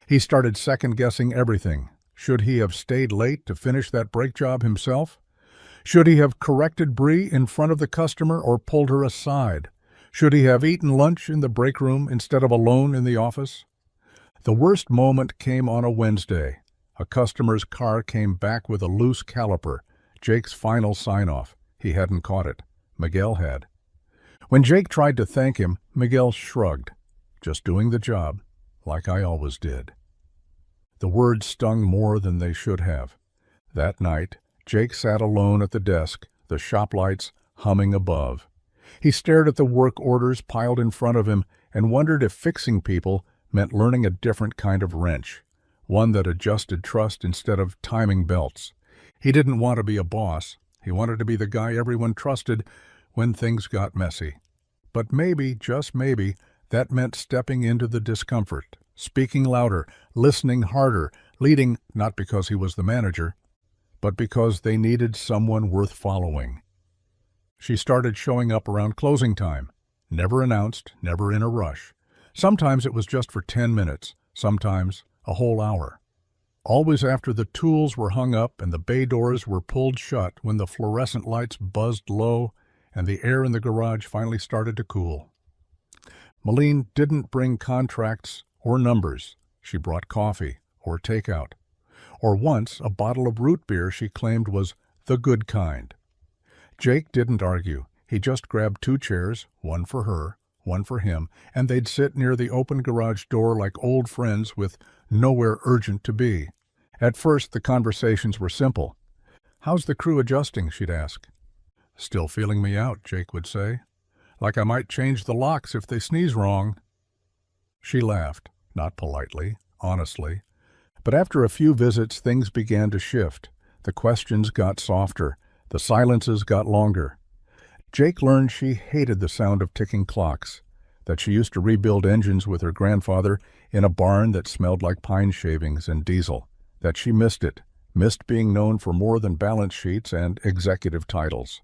He started second-guessing everything. Should he have stayed late to finish that brake job himself? Should he have corrected Bree in front of the customer or pulled her aside? Should he have eaten lunch in the break room instead of alone in the office? The worst moment came on a Wednesday. A customer's car came back with a loose caliper, Jake's final sign-off. He hadn't caught it. Miguel had. When Jake tried to thank him, Miguel shrugged. Just doing the job, like I always did. The words stung more than they should have. That night, Jake sat alone at the desk, the shop lights humming above. He stared at the work orders piled in front of him and wondered if fixing people meant learning a different kind of wrench, one that adjusted trust instead of timing belts. He didn't want to be a boss. He wanted to be the guy everyone trusted when things got messy. But maybe, just maybe, that meant stepping into the discomfort, speaking louder, listening harder, leading not because he was the manager, but because they needed someone worth following. She started showing up around closing time, never announced, never in a rush. Sometimes it was just for 10 minutes, sometimes a whole hour. Always after the tools were hung up and the bay doors were pulled shut when the fluorescent lights buzzed low and the air in the garage finally started to cool. Malene didn't bring contracts or numbers. She brought coffee or takeout, or once a bottle of root beer she claimed was the good kind. Jake didn't argue. He just grabbed 2 chairs, one for her, one for him, and they'd sit near the open garage door like old friends with nowhere urgent to be. At first, the conversations were simple. "How's the crew adjusting?" she'd ask. "Still feeling me out," Jake would say. "Like I might change the locks if they sneeze wrong." She laughed, not politely, honestly. But after a few visits, things began to shift. The questions got softer. The silences got longer. Jake learned she hated the sound of ticking clocks, that she used to rebuild engines with her grandfather in a barn that smelled like pine shavings and diesel, that she missed it, missed being known for more than balance sheets and executive titles.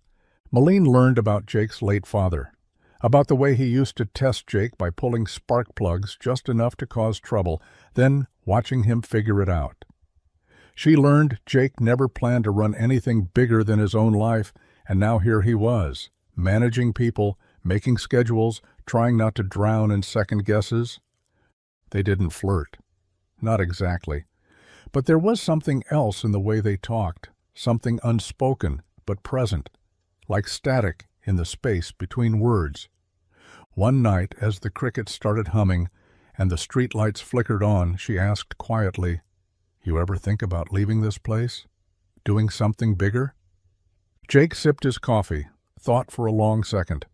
Malene learned about Jake's late father, about the way he used to test Jake by pulling spark plugs just enough to cause trouble, then watching him figure it out. She learned Jake never planned to run anything bigger than his own life, and now here he was, managing people, making schedules, trying not to drown in second guesses. They didn't flirt. Not exactly. But there was something else in the way they talked, something unspoken but present, like static in the space between words. One night, as the crickets started humming and the streetlights flickered on, she asked quietly, "You ever think about leaving this place? Doing something bigger?" Jake sipped his coffee, thought for a long second.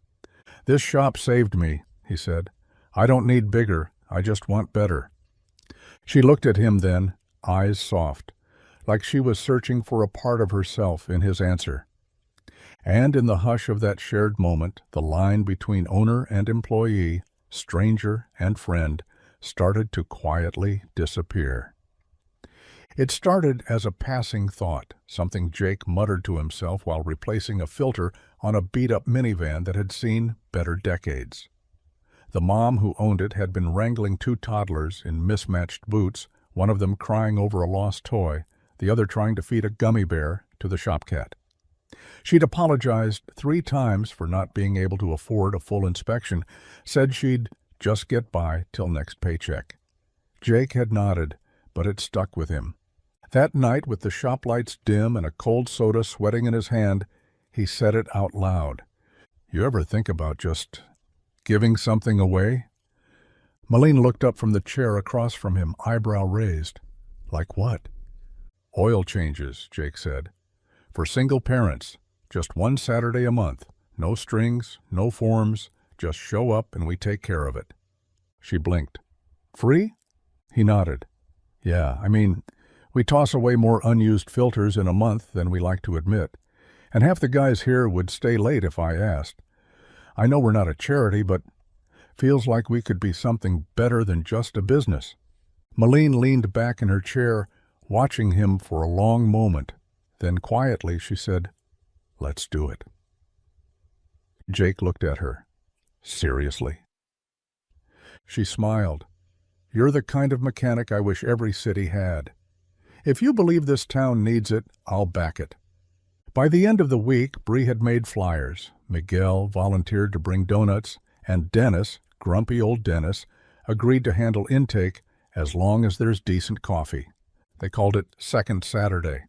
"This shop saved me," he said. "I don't need bigger, I just want better." She looked at him then, eyes soft, like she was searching for a part of herself in his answer. And in the hush of that shared moment, the line between owner and employee, stranger and friend, started to quietly disappear. It started as a passing thought, something Jake muttered to himself while replacing a filter on a beat-up minivan that had seen better decades. The mom who owned it had been wrangling 2 toddlers in mismatched boots, one of them crying over a lost toy, the other trying to feed a gummy bear to the shop cat. She'd apologized 3 times for not being able to afford a full inspection, said she'd just get by till next paycheck. Jake had nodded, but it stuck with him. That night, with the shop lights dim and a cold soda sweating in his hand, he said it out loud. "You ever think about just giving something away?" Malene looked up from the chair across from him, eyebrow raised. "Like what?" "Oil changes," Jake said. "For single parents, just 1 Saturday a month. No strings, no forms, just show up and we take care of it." She blinked. "Free?" He nodded. "Yeah, I mean, we toss away more unused filters in a month than we like to admit, and half the guys here would stay late if I asked. I know we're not a charity, but feels like we could be something better than just a business." Malene leaned back in her chair, watching him for a long moment. Then quietly she said, "Let's do it." Jake looked at her. "Seriously?" She smiled. "You're the kind of mechanic I wish every city had. If you believe this town needs it, I'll back it." By the end of the week, Bree had made flyers. Miguel volunteered to bring donuts, and Dennis, grumpy old Dennis, agreed to handle intake as long as there's decent coffee. They called it Second Saturday.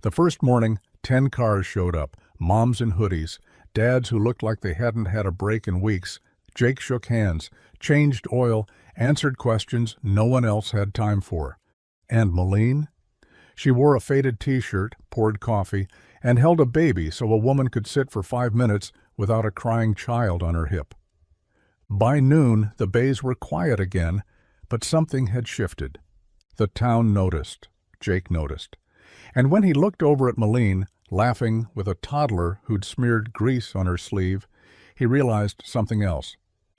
The first morning, 10 cars showed up, moms in hoodies, dads who looked like they hadn't had a break in weeks. Jake shook hands, changed oil, answered questions no one else had time for. And Malene? She wore a faded t-shirt, poured coffee, and held a baby so a woman could sit for 5 minutes without a crying child on her hip. By noon, the bays were quiet again, but something had shifted. The town noticed. Jake noticed. And when he looked over at Malene, laughing with a toddler who'd smeared grease on her sleeve, he realized something else.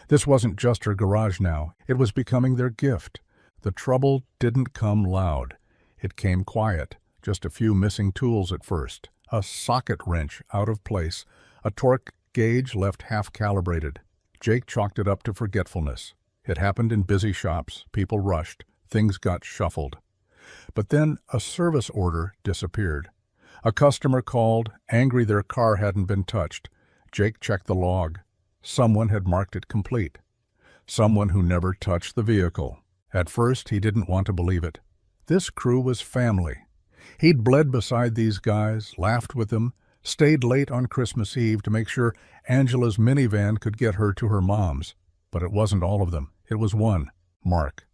This wasn't just her garage now. It was becoming their gift. The trouble didn't come loud. It came quiet, just a few missing tools at first. A socket wrench out of place, a torque gauge left half-calibrated. Jake chalked it up to forgetfulness. It happened in busy shops. People rushed. Things got shuffled. But then a service order disappeared. A customer called, angry their car hadn't been touched. Jake checked the log. Someone had marked it complete. Someone who never touched the vehicle. At first, he didn't want to believe it. This crew was family. He'd bled beside these guys, laughed with them, stayed late on Christmas Eve to make sure Angela's minivan could get her to her mom's. But it wasn't all of them. It was one, Mark.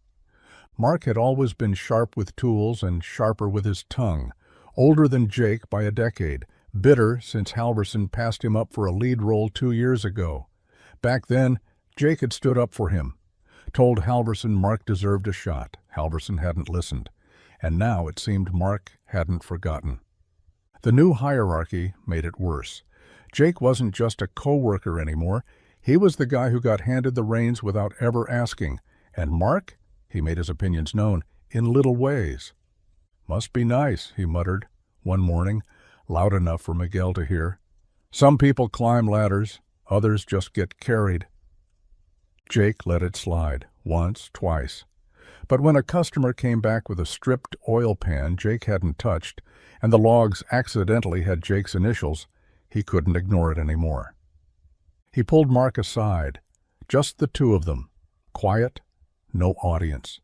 Mark had always been sharp with tools and sharper with his tongue. Older than Jake by a decade, bitter since Halverson passed him up for a lead role 2 years ago. Back then, Jake had stood up for him, told Halverson Mark deserved a shot. Halverson hadn't listened, and now it seemed Mark hadn't forgotten. The new hierarchy made it worse. Jake wasn't just a co-worker anymore. He was the guy who got handed the reins without ever asking. And Mark? He made his opinions known, in little ways. "Must be nice," he muttered, one morning, loud enough for Miguel to hear. "Some people climb ladders, others just get carried." Jake let it slide, once, twice. But when a customer came back with a stripped oil pan Jake hadn't touched, and the logs accidentally had Jake's initials, he couldn't ignore it anymore. He pulled Mark aside, just the two of them, quiet, no audience.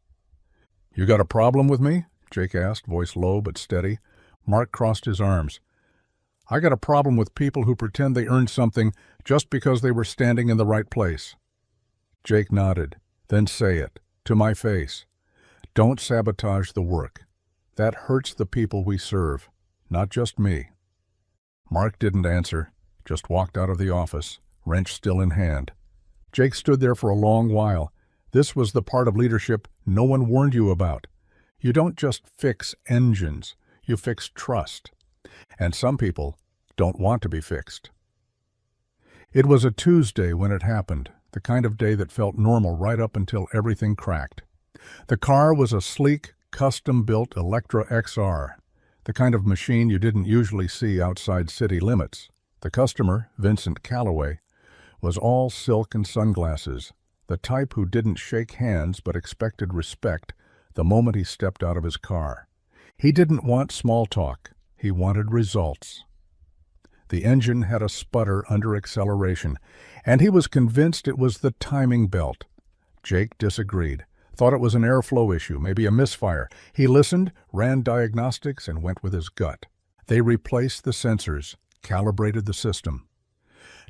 "You got a problem with me?" Jake asked, voice low but steady. Mark crossed his arms. "I got a problem with people who pretend they earned something just because they were standing in the right place." Jake nodded. "Then say it, to my face. Don't sabotage the work. That hurts the people we serve, not just me." Mark didn't answer, just walked out of the office, wrench still in hand. Jake stood there for a long while. This was the part of leadership no one warned you about. You don't just fix engines, you fix trust. And some people don't want to be fixed. It was a Tuesday when it happened, the kind of day that felt normal right up until everything cracked. The car was a sleek, custom-built Electra XR, the kind of machine you didn't usually see outside city limits. The customer, Vincent Calloway, was all silk and sunglasses, the type who didn't shake hands but expected respect the moment he stepped out of his car. He didn't want small talk. He wanted results. The engine had a sputter under acceleration, and he was convinced it was the timing belt. Jake disagreed, thought it was an airflow issue, maybe a misfire. He listened, ran diagnostics, and went with his gut. They replaced the sensors, calibrated the system.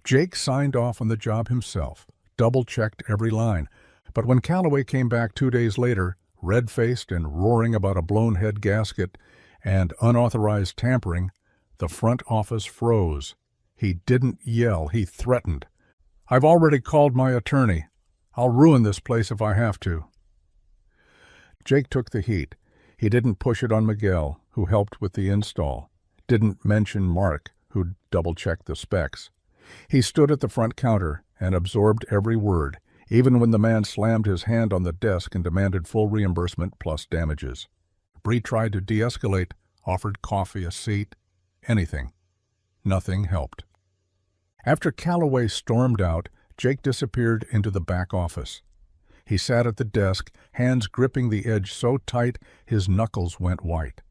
Jake signed off on the job himself, double-checked every line. But when Calloway came back 2 days later, red-faced and roaring about a blown-head gasket and unauthorized tampering, the front office froze. He didn't yell, he threatened. "I've already called my attorney. I'll ruin this place if I have to." Jake took the heat. He didn't push it on Miguel, who helped with the install. Didn't mention Mark, who'd double-checked the specs. He stood at the front counter and absorbed every word, even when the man slammed his hand on the desk and demanded full reimbursement plus damages. Bree tried to de-escalate, offered coffee, a seat, anything. Nothing helped. After Calloway stormed out, Jake disappeared into the back office. He sat at the desk, hands gripping the edge so tight his knuckles went white.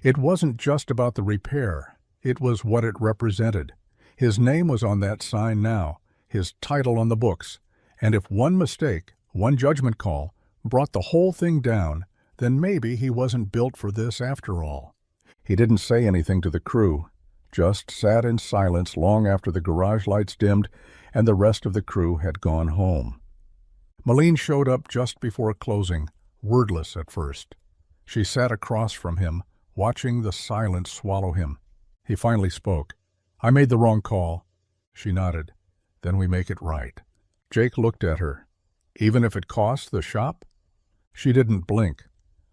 It wasn't just about the repair. It was what it represented. His name was on that sign now, his title on the books, and if one mistake, one judgment call, brought the whole thing down, then maybe he wasn't built for this after all. He didn't say anything to the crew, just sat in silence long after the garage lights dimmed and the rest of the crew had gone home. Malene showed up just before closing, wordless at first. She sat across from him, watching the silence swallow him. He finally spoke. "I made the wrong call." She nodded. "Then we make it right." Jake looked at her. "Even if it costs the shop?" She didn't blink.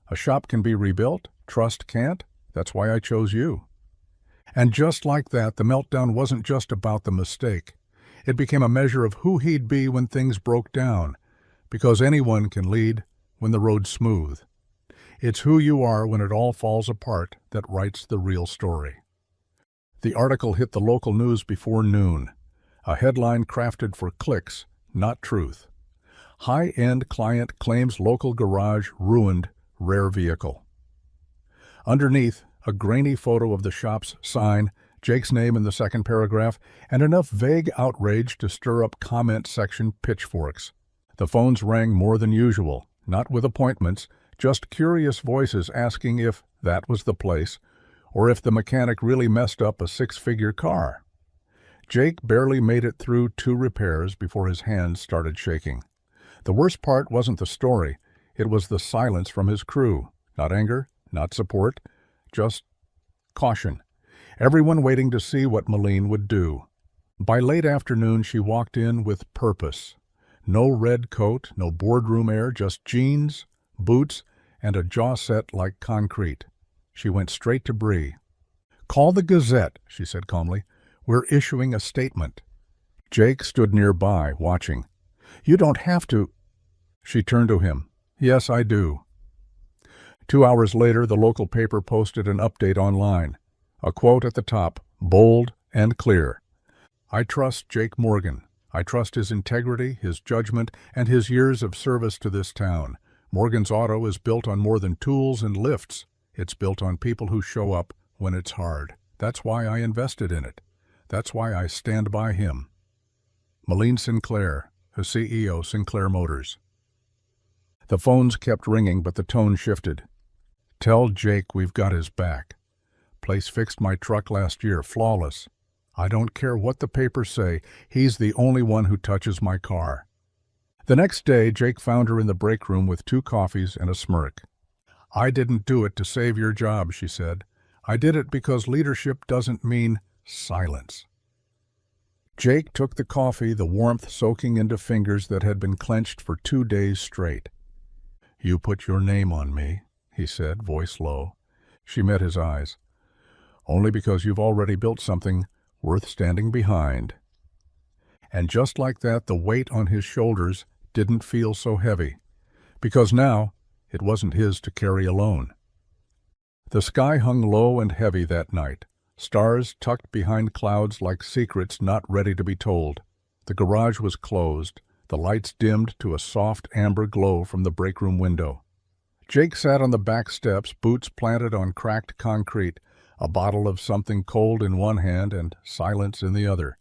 "A shop can be rebuilt, trust can't. That's why I chose you." And just like that, the meltdown wasn't just about the mistake. It became a measure of who he'd be when things broke down, because anyone can lead when the road's smooth. It's who you are when it all falls apart that writes the real story. The article hit the local news before noon, a headline crafted for clicks, not truth. High-end client claims local garage ruined rare vehicle. Underneath, a grainy photo of the shop's sign, Jake's name in the second paragraph, and enough vague outrage to stir up comment section pitchforks. The phones rang more than usual, not with appointments, just curious voices asking if that was the place, or if the mechanic really messed up a six-figure car. Jake barely made it through 2 repairs before his hands started shaking. The worst part wasn't the story, it was the silence from his crew. Not anger, not support, just caution. Everyone waiting to see what Malene would do. By late afternoon, she walked in with purpose. No red coat, no boardroom air, just jeans, boots, and a jaw set like concrete. She went straight to Bree. "Call the Gazette," she said calmly. "We're issuing a statement." Jake stood nearby, watching. "You don't have to." She turned to him. "Yes, I do." 2 hours later, the local paper posted an update online. A quote at the top, bold and clear. "I trust Jake Morgan. I trust his integrity, his judgment, and his years of service to this town. Morgan's Auto is built on more than tools and lifts. It's built on people who show up when it's hard. That's why I invested in it. That's why I stand by him." Malene Sinclair, the CEO, Sinclair Motors. The phones kept ringing, but the tone shifted. "Tell Jake we've got his back. Place fixed my truck last year, flawless. I don't care what the papers say, he's the only one who touches my car." The next day, Jake found her in the break room with 2 coffees and a smirk. "I didn't do it to save your job," she said. "I did it because leadership doesn't mean silence." Jake took the coffee, the warmth soaking into fingers that had been clenched for 2 days straight. "You put your name on me," he said, voice low. She met his eyes. "Only because you've already built something worth standing behind." And just like that, the weight on his shoulders didn't feel so heavy, because now it wasn't his to carry alone. The sky hung low and heavy that night, stars tucked behind clouds like secrets not ready to be told. The garage was closed, the lights dimmed to a soft amber glow from the break room window. Jake sat on the back steps, boots planted on cracked concrete, a bottle of something cold in one hand and silence in the other.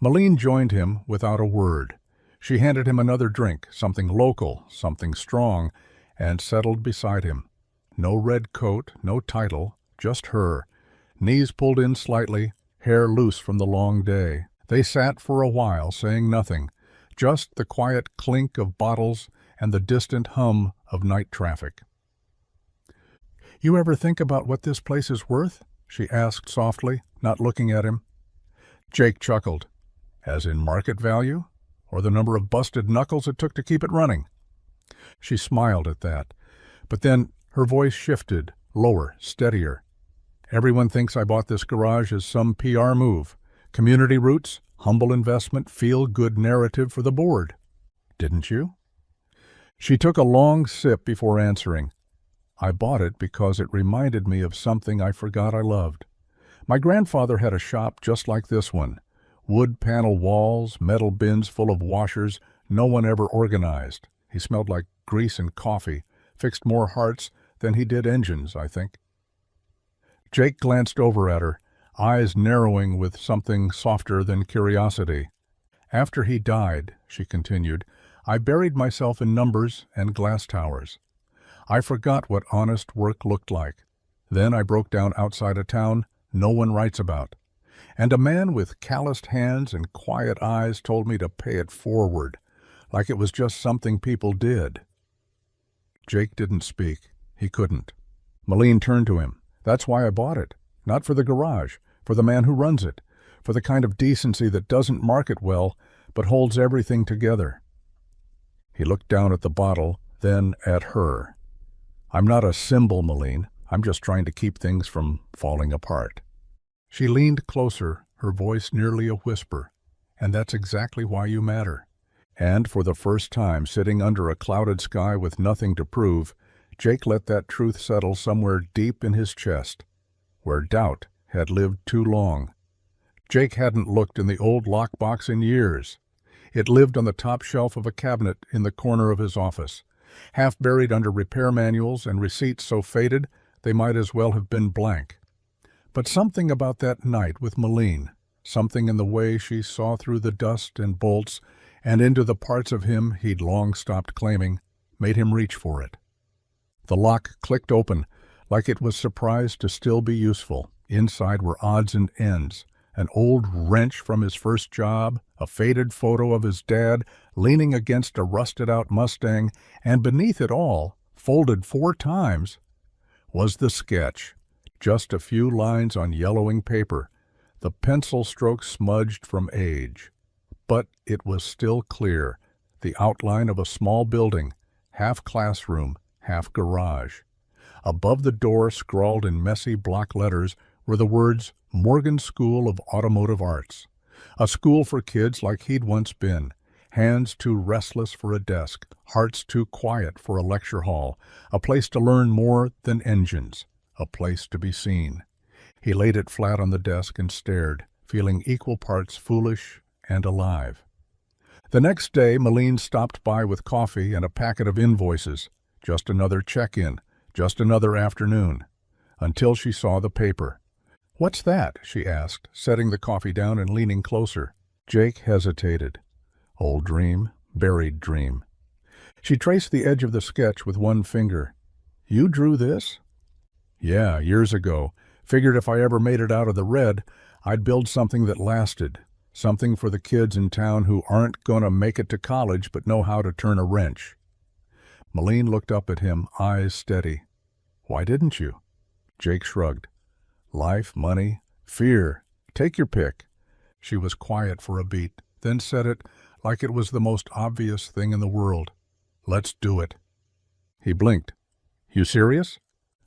Malene joined him without a word. She handed him another drink, something local, something strong, and settled beside him. No red coat, no title, just her. Knees pulled in slightly, hair loose from the long day. They sat for a while, saying nothing, just the quiet clink of bottles and the distant hum of night traffic. "You ever think about what this place is worth?" she asked softly, not looking at him. Jake chuckled. "As in market value? Or the number of busted knuckles it took to keep it running?" She smiled at that, but then her voice shifted, lower, steadier. "Everyone thinks I bought this garage as some PR move. Community roots, humble investment, feel-good narrative for the board. Didn't you?" She took a long sip before answering. "I bought it because it reminded me of something I forgot I loved. My grandfather had a shop just like this one. Wood panel walls, metal bins full of washers, no one ever organized. He smelled like grease and coffee, fixed more hearts than he did engines, I think." Jake glanced over at her, eyes narrowing with something softer than curiosity. "After he died," she continued, "I buried myself in numbers and glass towers. I forgot what honest work looked like. Then I broke down outside a town no one writes about. And a man with calloused hands and quiet eyes told me to pay it forward, like it was just something people did. Jake didn't speak. He couldn't. Malene turned to him. That's why I bought it. Not for the garage, for the man who runs it, for the kind of decency that doesn't market well, but holds everything together. He looked down at the bottle, then at her. I'm not a symbol, Malene. I'm just trying to keep things from falling apart. She leaned closer, her voice nearly a whisper. And that's exactly why you matter. And for the first time, sitting under a clouded sky with nothing to prove, Jake let that truth settle somewhere deep in his chest, where doubt had lived too long. Jake hadn't looked in the old lockbox in years. It lived on the top shelf of a cabinet in the corner of his office, half buried under repair manuals and receipts so faded they might as well have been blank. But something about that night with Malene, something in the way she saw through the dust and bolts and into the parts of him he'd long stopped claiming, made him reach for it. The lock clicked open, like it was surprised to still be useful. Inside were odds and ends, an old wrench from his first job, a faded photo of his dad leaning against a rusted-out Mustang, and beneath it all, folded 4 times, was the sketch. Just a few lines on yellowing paper, the pencil stroke smudged from age. But it was still clear, the outline of a small building, half classroom, half garage. Above the door, scrawled in messy block letters, were the words Morgan School of Automotive Arts, a school for kids like he'd once been, hands too restless for a desk, hearts too quiet for a lecture hall, a place to learn more than engines. A place to be seen. He laid it flat on the desk and stared, feeling equal parts foolish and alive. The next day, Malene stopped by with coffee and a packet of invoices. Just another check-in, just another afternoon, until she saw the paper. What's that? She asked, setting the coffee down and leaning closer. Jake hesitated. Old dream, buried dream. She traced the edge of the sketch with one finger. You drew this? Yeah, years ago. Figured if I ever made it out of the red, I'd build something that lasted. Something for the kids in town who aren't going to make it to college but know how to turn a wrench. Malene looked up at him, eyes steady. Why didn't you? Jake shrugged. Life, money, fear. Take your pick. She was quiet for a beat, then said it like it was the most obvious thing in the world. Let's do it. He blinked. You serious?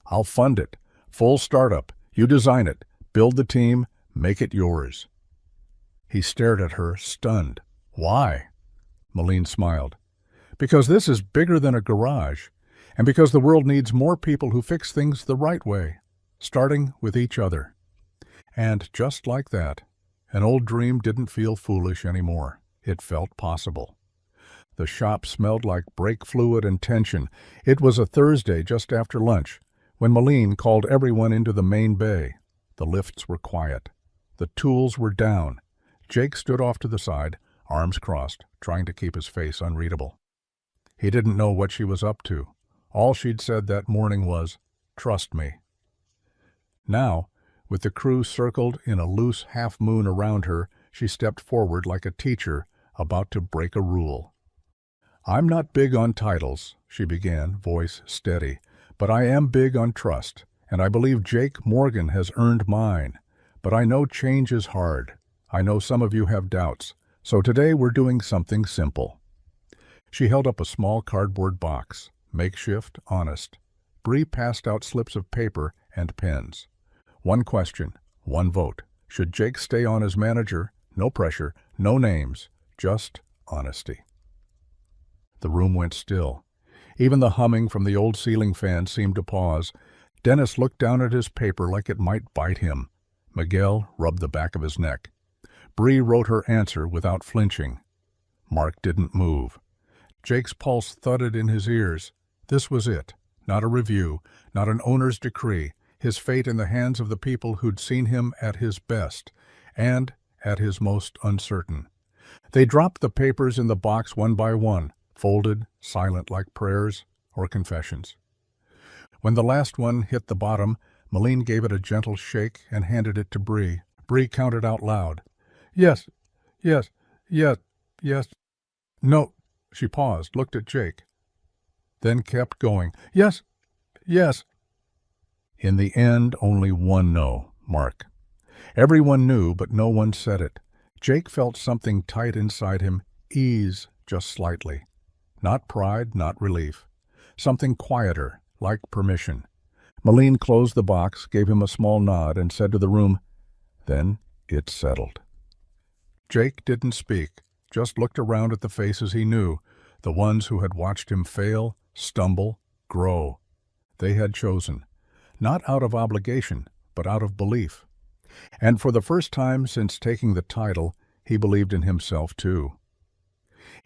I'll fund it. Full startup. You design it. Build the team. Make it yours. He stared at her, stunned. Why? Malene smiled. Because this is bigger than a garage, and because the world needs more people who fix things the right way, starting with each other. And just like that, an old dream didn't feel foolish anymore. It felt possible. The shop smelled like brake fluid and tension. It was a Thursday just after lunch, when Malene called everyone into the main bay. The lifts were quiet. The tools were down. Jake stood off to the side, arms crossed, trying to keep his face unreadable. He didn't know what she was up to. All she'd said that morning was, "Trust me." Now, with the crew circled in a loose half-moon around her, she stepped forward like a teacher about to break a rule. "I'm not big on titles," she began, voice steady, "but I am big on trust, and I believe Jake Morgan has earned mine. But I know change is hard. I know some of you have doubts, so today we're doing something simple." She held up a small cardboard box, makeshift, honest. Bree passed out slips of paper and pens. One question, one vote. Should Jake stay on as manager? No pressure, no names, just honesty. The room went still. Even the humming from the old ceiling fan seemed to pause. Dennis looked down at his paper like it might bite him. Miguel rubbed the back of his neck. Bree wrote her answer without flinching. Mark didn't move. Jake's pulse thudded in his ears. This was it. Not a review, not an owner's decree. His fate in the hands of the people who'd seen him at his best, and at his most uncertain. They dropped the papers in the box one by one, folded, silent like prayers or confessions. When the last one hit the bottom, Malene gave it a gentle shake and handed it to Bree. Bree counted out loud. Yes, yes, yes, yes. No. She paused, looked at Jake, then kept going. Yes, yes. In the end, only one no, Mark. Everyone knew, but no one said it. Jake felt something tight inside him, ease just slightly. Not pride, not relief. Something quieter, like permission. Malene closed the box, gave him a small nod, and said to the room, "Then it's settled." Jake didn't speak, just looked around at the faces he knew, the ones who had watched him fail, stumble, grow. They had chosen, not out of obligation, but out of belief. And for the first time since taking the title, he believed in himself too.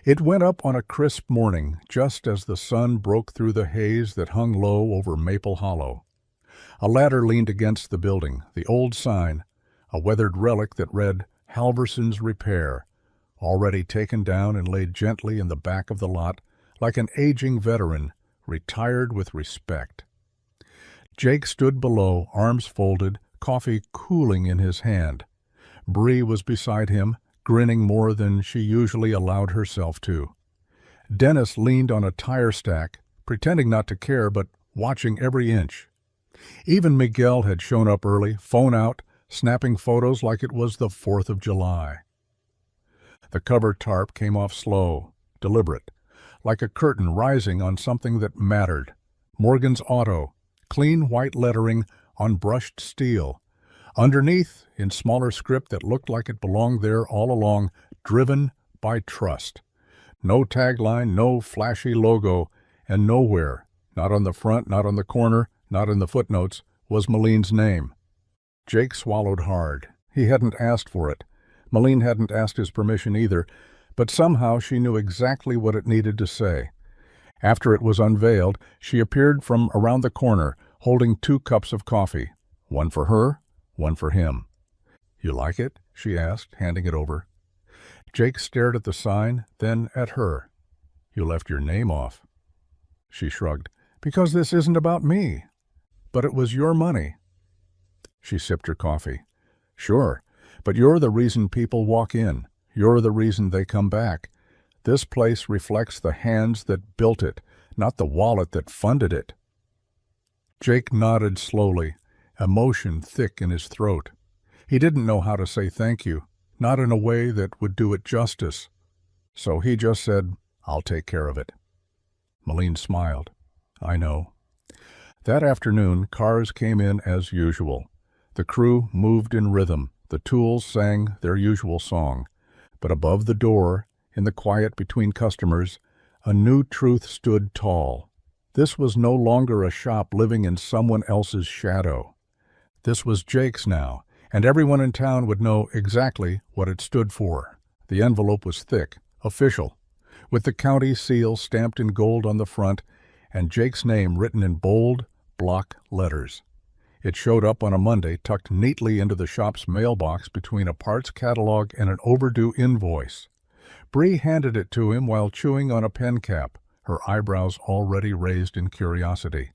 It went up on a crisp morning, just as the sun broke through the haze that hung low over Maple Hollow. A ladder leaned against the building, the old sign, a weathered relic that read, "Halverson's Repair," already taken down and laid gently in the back of the lot, like an aging veteran, retired with respect. Jake stood below, arms folded, coffee cooling in his hand. Bree was beside him, grinning more than she usually allowed herself to. Dennis leaned on a tire stack, pretending not to care, but watching every inch. Even Miguel had shown up early, phone out, snapping photos like it was the 4th of July. The cover tarp came off slow, deliberate, like a curtain rising on something that mattered. Morgan's Auto, clean white lettering on brushed steel. Underneath, in smaller script that looked like it belonged there all along, "Driven by Trust." No tagline, no flashy logo, and nowhere, not on the front, not on the corner, not in the footnotes, was Malene's name. Jake swallowed hard. He hadn't asked for it. Malene hadn't asked his permission either, but somehow she knew exactly what it needed to say. After it was unveiled, she appeared from around the corner, holding 2 cups of coffee, one for her, one for him. "You like it?" she asked, handing it over. Jake stared at the sign, then at her. "You left your name off." She shrugged. "Because this isn't about me." "But it was your money." She sipped her coffee. "Sure, but you're the reason people walk in. You're the reason they come back. This place reflects the hands that built it, not the wallet that funded it." Jake nodded slowly, emotion thick in his throat. He didn't know how to say thank you, not in a way that would do it justice. So he just said, "I'll take care of it." Malene smiled. "I know." That afternoon, cars came in as usual. The crew moved in rhythm. The tools sang their usual song. But above the door, in the quiet between customers, a new truth stood tall. This was no longer a shop living in someone else's shadow. This was Jake's now, and everyone in town would know exactly what it stood for. The envelope was thick, official, with the county seal stamped in gold on the front and Jake's name written in bold, block letters. It showed up on a Monday, tucked neatly into the shop's mailbox between a parts catalog and an overdue invoice. Bree handed it to him while chewing on a pen cap, her eyebrows already raised in curiosity.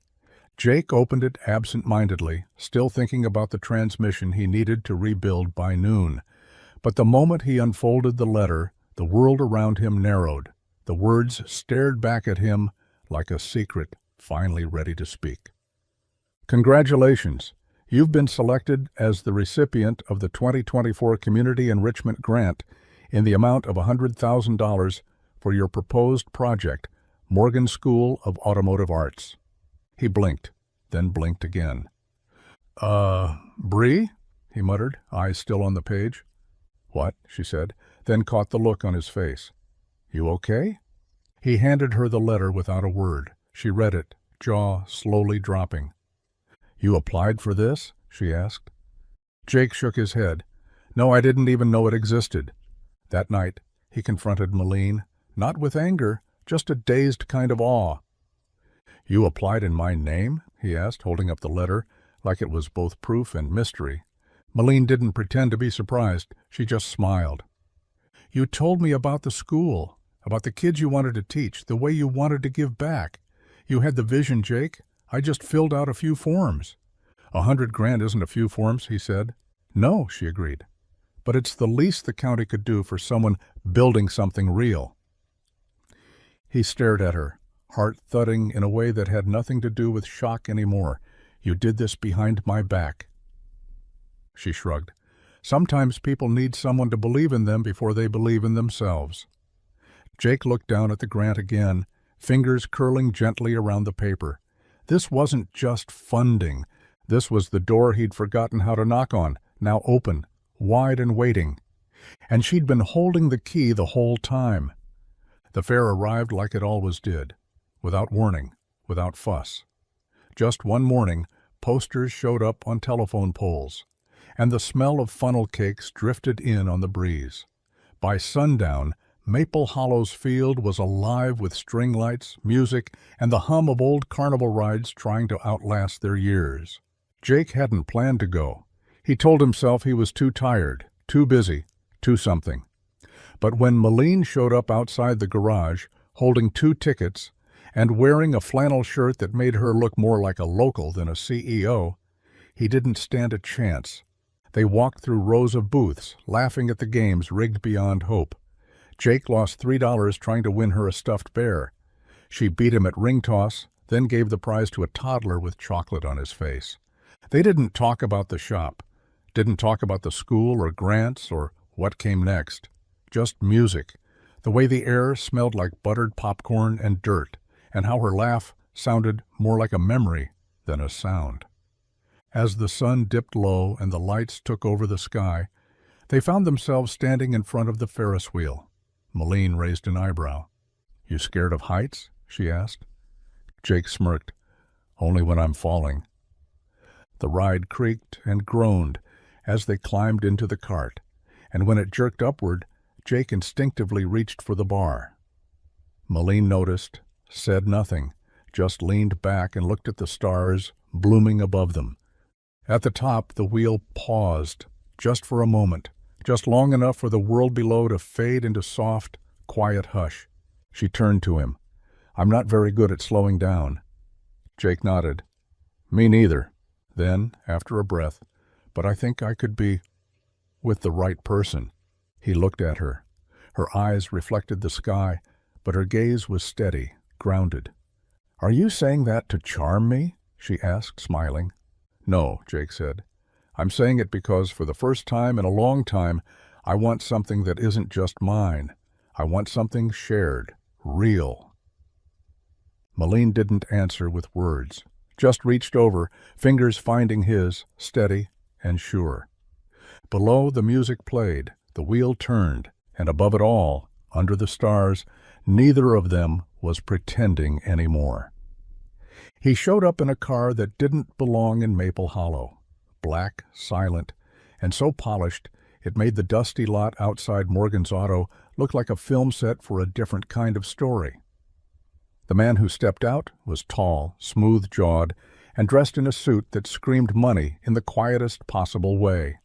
Jake opened it absent-mindedly, still thinking about the transmission he needed to rebuild by noon. But the moment he unfolded the letter, the world around him narrowed. The words stared back at him like a secret finally ready to speak. "Congratulations. You've been selected as the recipient of the 2024 Community Enrichment Grant in the amount of $100,000 for your proposed project, Morgan School of Automotive Arts." He blinked, then blinked again. Bree?" he muttered, eyes still on the page. "What?" she said, then caught the look on his face. "You okay?" He handed her the letter without a word. She read it, jaw slowly dropping. "You applied for this?" she asked. Jake shook his head. "No, I didn't even know it existed." That night, he confronted Malene, not with anger, just a dazed kind of awe. "You applied in my name?" he asked, holding up the letter, like it was both proof and mystery. Malene didn't pretend to be surprised. She just smiled. "You told me about the school, about the kids you wanted to teach, the way you wanted to give back. You had the vision, Jake. I just filled out a few forms." $100,000 isn't a few forms, he said. No, she agreed. But it's the least the county could do for someone building something real. He stared at her, heart thudding in a way that had nothing to do with shock anymore. "You did this behind my back." She shrugged. "Sometimes people need someone to believe in them before they believe in themselves." Jake looked down at the grant again, fingers curling gently around the paper. This wasn't just funding. This was the door he'd forgotten how to knock on, now open, wide and waiting. And she'd been holding the key the whole time. The fare arrived like it always did, without warning, without fuss. Just one morning, posters showed up on telephone poles, and the smell of funnel cakes drifted in on the breeze. By sundown, Maple Hollow's field was alive with string lights, music, and the hum of old carnival rides trying to outlast their years. Jake hadn't planned to go. He told himself he was too tired, too busy, too something. But when Malene showed up outside the garage, holding 2 tickets, and wearing a flannel shirt that made her look more like a local than a CEO, he didn't stand a chance. They walked through rows of booths, laughing at the games rigged beyond hope. Jake lost $3 trying to win her a stuffed bear. She beat him at ring toss, then gave the prize to a toddler with chocolate on his face. They didn't talk about the shop, didn't talk about the school or grants or what came next. Just music, the way the air smelled like buttered popcorn and dirt, and how her laugh sounded more like a memory than a sound. As the sun dipped low and the lights took over the sky, they found themselves standing in front of the Ferris wheel. Malene raised an eyebrow. "You scared of heights?" she asked. Jake smirked. "Only when I'm falling." The ride creaked and groaned as they climbed into the cart, and when it jerked upward, Jake instinctively reached for the bar. Malene noticed, said nothing, just leaned back and looked at the stars blooming above them. At the top, the wheel paused, just for a moment, just long enough for the world below to fade into soft, quiet hush. She turned to him. "I'm not very good at slowing down." Jake nodded. "Me neither." Then, after a breath, "But I think I could be with the right person." He looked at her. Her eyes reflected the sky, but her gaze was steady, grounded. "Are you saying that to charm me?" she asked, smiling. "No," Jake said. "I'm saying it because for the first time in a long time, I want something that isn't just mine. I want something shared, real." Malene didn't answer with words, just reached over, fingers finding his, steady and sure. Below, the music played, the wheel turned, and above it all, under the stars, neither of them was pretending anymore. He showed up in a car that didn't belong in Maple Hollow. Black, silent, and so polished it made the dusty lot outside Morgan's Auto look like a film set for a different kind of story. The man who stepped out was tall, smooth-jawed, and dressed in a suit that screamed money in the quietest possible way.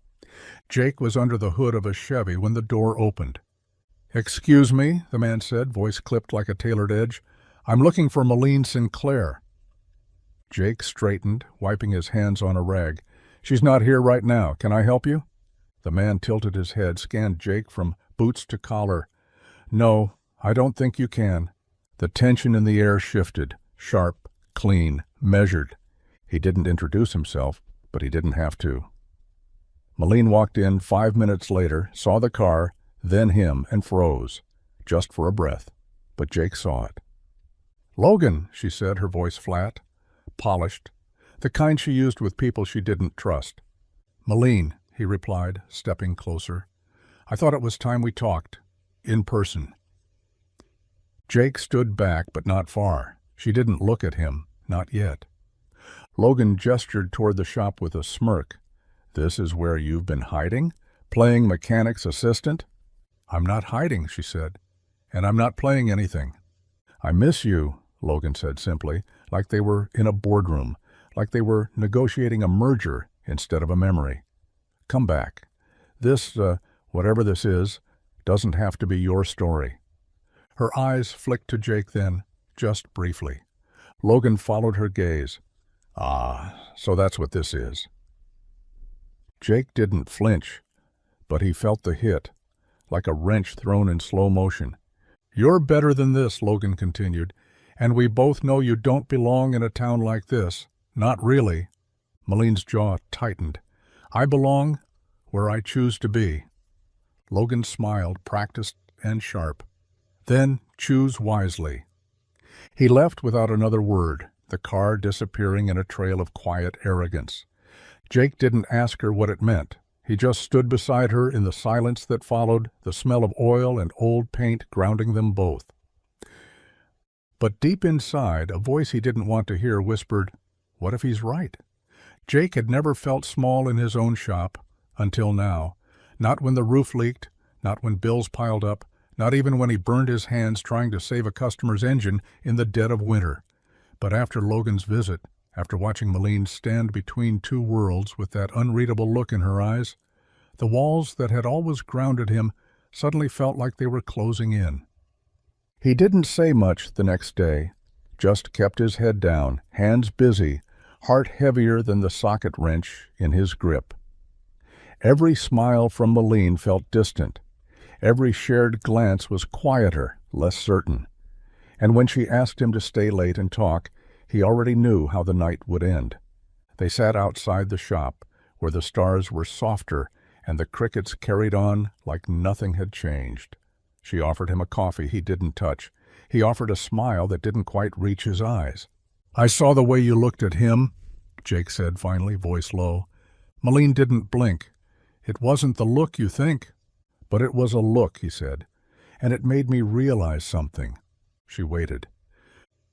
Jake was under the hood of a Chevy when the door opened. "Excuse me," the man said, voice clipped like a tailored edge. "I'm looking for Malene Sinclair." Jake straightened, wiping his hands on a rag. "She's not here right now. Can I help you?" The man tilted his head, scanned Jake from boots to collar. "No, I don't think you can." The tension in the air shifted, sharp, clean, measured. He didn't introduce himself, but he didn't have to. Malene walked in 5 minutes later, saw the car, then him, and froze, just for a breath. But Jake saw it. "Logan," she said, her voice flat, polished, the kind she used with people she didn't trust. "Malene," he replied, stepping closer. "I thought it was time we talked. In person." Jake stood back, but not far. She didn't look at him, not yet. Logan gestured toward the shop with a smirk. "This is where you've been hiding? Playing mechanic's assistant?" "I'm not hiding," she said, "and I'm not playing anything." "I miss you," Logan said simply, like they were in a boardroom, like they were negotiating a merger instead of a memory. "Come back. This, whatever this is, doesn't have to be your story." Her eyes flicked to Jake then, just briefly. Logan followed her gaze. Ah, so that's what this is. Jake didn't flinch, but he felt the hit, like a wrench thrown in slow motion. You're better than this, Logan continued, and we both know you don't belong in a town like this. Not really. Maline's jaw tightened. I belong where I choose to be. Logan smiled, practiced and sharp. Then choose wisely. He left without another word, the car disappearing in a trail of quiet arrogance. Jake didn't ask her what it meant. He just stood beside her in the silence that followed, the smell of oil and old paint grounding them both. But deep inside, a voice he didn't want to hear whispered, "What if he's right?" Jake had never felt small in his own shop, until now. Not when the roof leaked, not when bills piled up, not even when he burned his hands trying to save a customer's engine in the dead of winter. But after Logan's visit, after watching Maline stand between two worlds with that unreadable look in her eyes, the walls that had always grounded him suddenly felt like they were closing in. He didn't say much the next day, just kept his head down, hands busy, heart heavier than the socket wrench in his grip. Every smile from Maline felt distant. Every shared glance was quieter, less certain. And when she asked him to stay late and talk, he already knew how the night would end. They sat outside the shop, where the stars were softer and the crickets carried on like nothing had changed. She offered him a coffee he didn't touch. He offered a smile that didn't quite reach his eyes. "I saw the way you looked at him," Jake said finally, voice low. Maline didn't blink. "It wasn't the look you think." "But it was a look," he said, "and it made me realize something." She waited.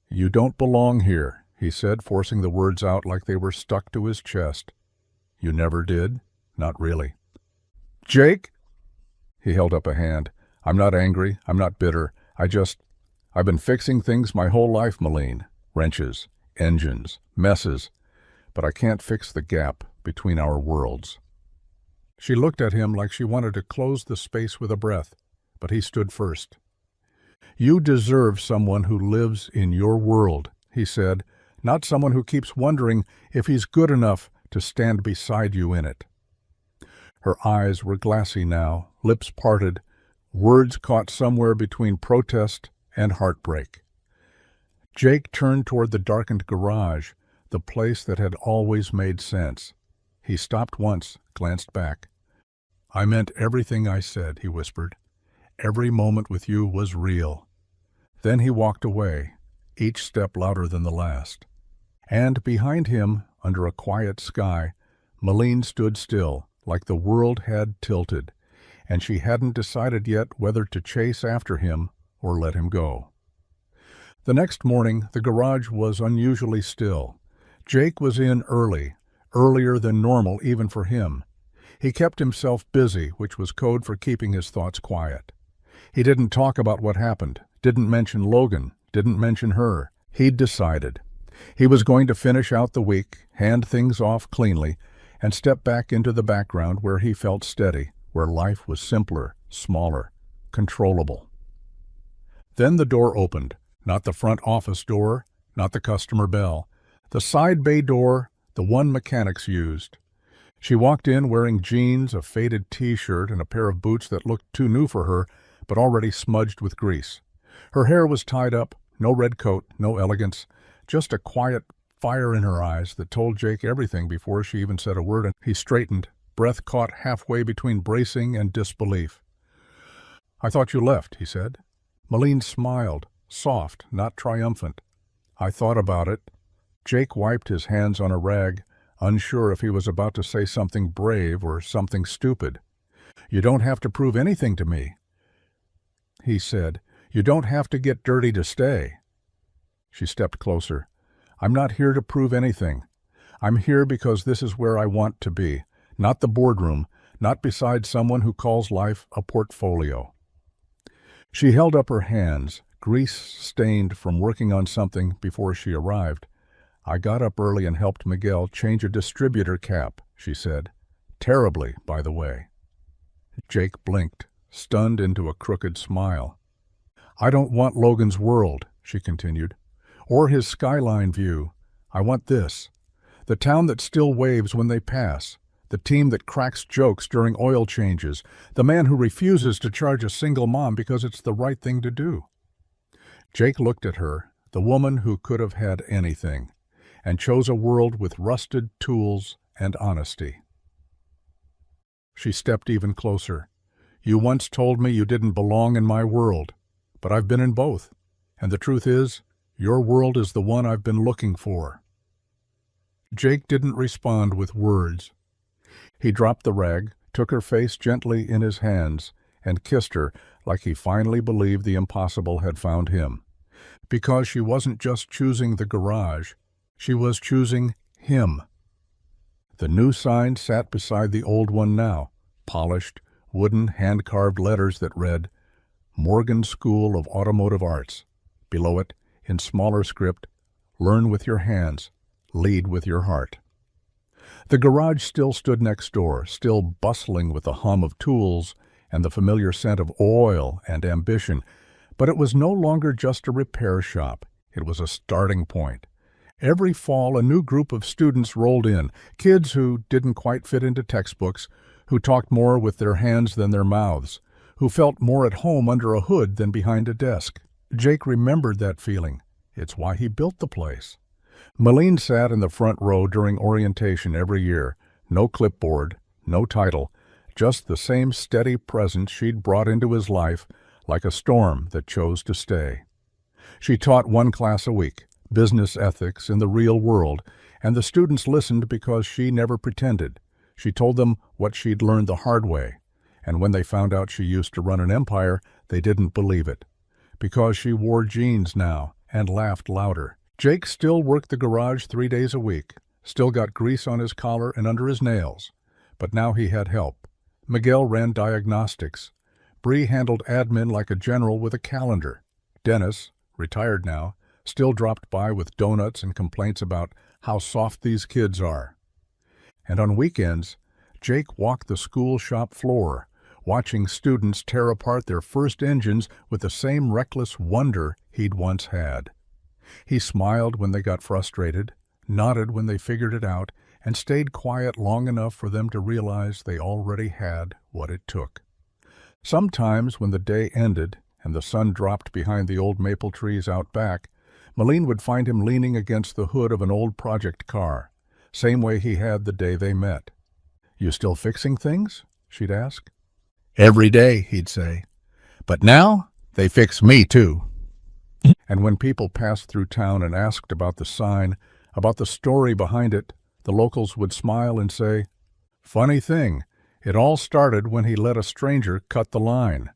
"You don't belong here," he said, forcing the words out like they were stuck to his chest. "You never did?" "Not really." "Jake?" He held up a hand. "I'm not angry. I'm not bitter. I've been fixing things my whole life, Maline. Wrenches, engines, messes. But I can't fix the gap between our worlds." She looked at him like she wanted to close the space with a breath, but he stood first. "You deserve someone who lives in your world," he said, "not someone who keeps wondering if he's good enough to stand beside you in it." Her eyes were glassy now, lips parted, words caught somewhere between protest and heartbreak. Jake turned toward the darkened garage, the place that had always made sense. He stopped once, glanced back. "I meant everything I said," he whispered. "Every moment with you was real." Then he walked away, each step louder than the last. And behind him, under a quiet sky, Maline stood still, like the world had tilted, and she hadn't decided yet whether to chase after him or let him go. The next morning, the garage was unusually still. Jake was in early, earlier than normal even for him. He kept himself busy, which was code for keeping his thoughts quiet. He didn't talk about what happened, didn't mention Logan, didn't mention her. He'd decided. He was going to finish out the week, hand things off cleanly, and step back into the background where he felt steady, where life was simpler, smaller, controllable. Then the door opened, not the front office door, not the customer bell, the side bay door, the one mechanics used. She walked in wearing jeans, a faded T-shirt, and a pair of boots that looked too new for her, but already smudged with grease. Her hair was tied up, no red coat, no elegance, just a quiet fire in her eyes that told Jake everything before she even said a word, and he straightened, breath caught halfway between bracing and disbelief. "I thought you left," he said. Maline smiled, soft, not triumphant. "I thought about it." Jake wiped his hands on a rag, unsure if he was about to say something brave or something stupid. "You don't have to prove anything to me," he said. "You don't have to get dirty to stay." She stepped closer. "I'm not here to prove anything. I'm here because this is where I want to be, not the boardroom, not beside someone who calls life a portfolio." She held up her hands, grease-stained from working on something before she arrived. "I got up early and helped Miguel change a distributor cap," she said. "Terribly, by the way." Jake blinked, stunned into a crooked smile. "I don't want Logan's world," she continued, "or his skyline view. I want this. The town that still waves when they pass. The team that cracks jokes during oil changes. The man who refuses to charge a single mom because it's the right thing to do. Jake looked at her, the woman who could have had anything, and chose a world with rusted tools and honesty. She stepped even closer. You once told me you didn't belong in my world, but I've been in both, and the truth is, your world is the one I've been looking for. Jake didn't respond with words. He dropped the rag, took her face gently in his hands, and kissed her like he finally believed the impossible had found him. Because she wasn't just choosing the garage, she was choosing him. The new sign sat beside the old one now, polished, wooden, hand-carved letters that read, Morgan School of Automotive Arts. Below it, in smaller script, Learn with your hands, lead with your heart. The garage still stood next door, still bustling with the hum of tools and the familiar scent of oil and ambition, but it was no longer just a repair shop. It was a starting point. Every fall, a new group of students rolled in, kids who didn't quite fit into textbooks, who talked more with their hands than their mouths, who felt more at home under a hood than behind a desk. Jake remembered that feeling. It's why he built the place. Malene sat in the front row during orientation every year. No clipboard, no title, just the same steady presence she'd brought into his life, like a storm that chose to stay. She taught one class a week, business ethics in the real world, and the students listened because she never pretended. She told them what she'd learned the hard way, and when they found out she used to run an empire, they didn't believe it. Because she wore jeans now and laughed louder. Jake still worked the garage 3 days a week, still got grease on his collar and under his nails. But now he had help. Miguel ran diagnostics. Bree handled admin like a general with a calendar. Dennis, retired now, still dropped by with donuts and complaints about how soft these kids are. And on weekends, Jake walked the school shop floor, watching students tear apart their first engines with the same reckless wonder he'd once had. He smiled when they got frustrated, nodded when they figured it out, and stayed quiet long enough for them to realize they already had what it took. Sometimes when the day ended and the sun dropped behind the old maple trees out back, Malene would find him leaning against the hood of an old project car, same way he had the day they met. "You still fixing things?" she'd ask. "Every day," he'd say. "But now they fix me too." And when people passed through town and asked about the sign, about the story behind it, the locals would smile and say, "Funny thing, it all started when he let a stranger cut the line."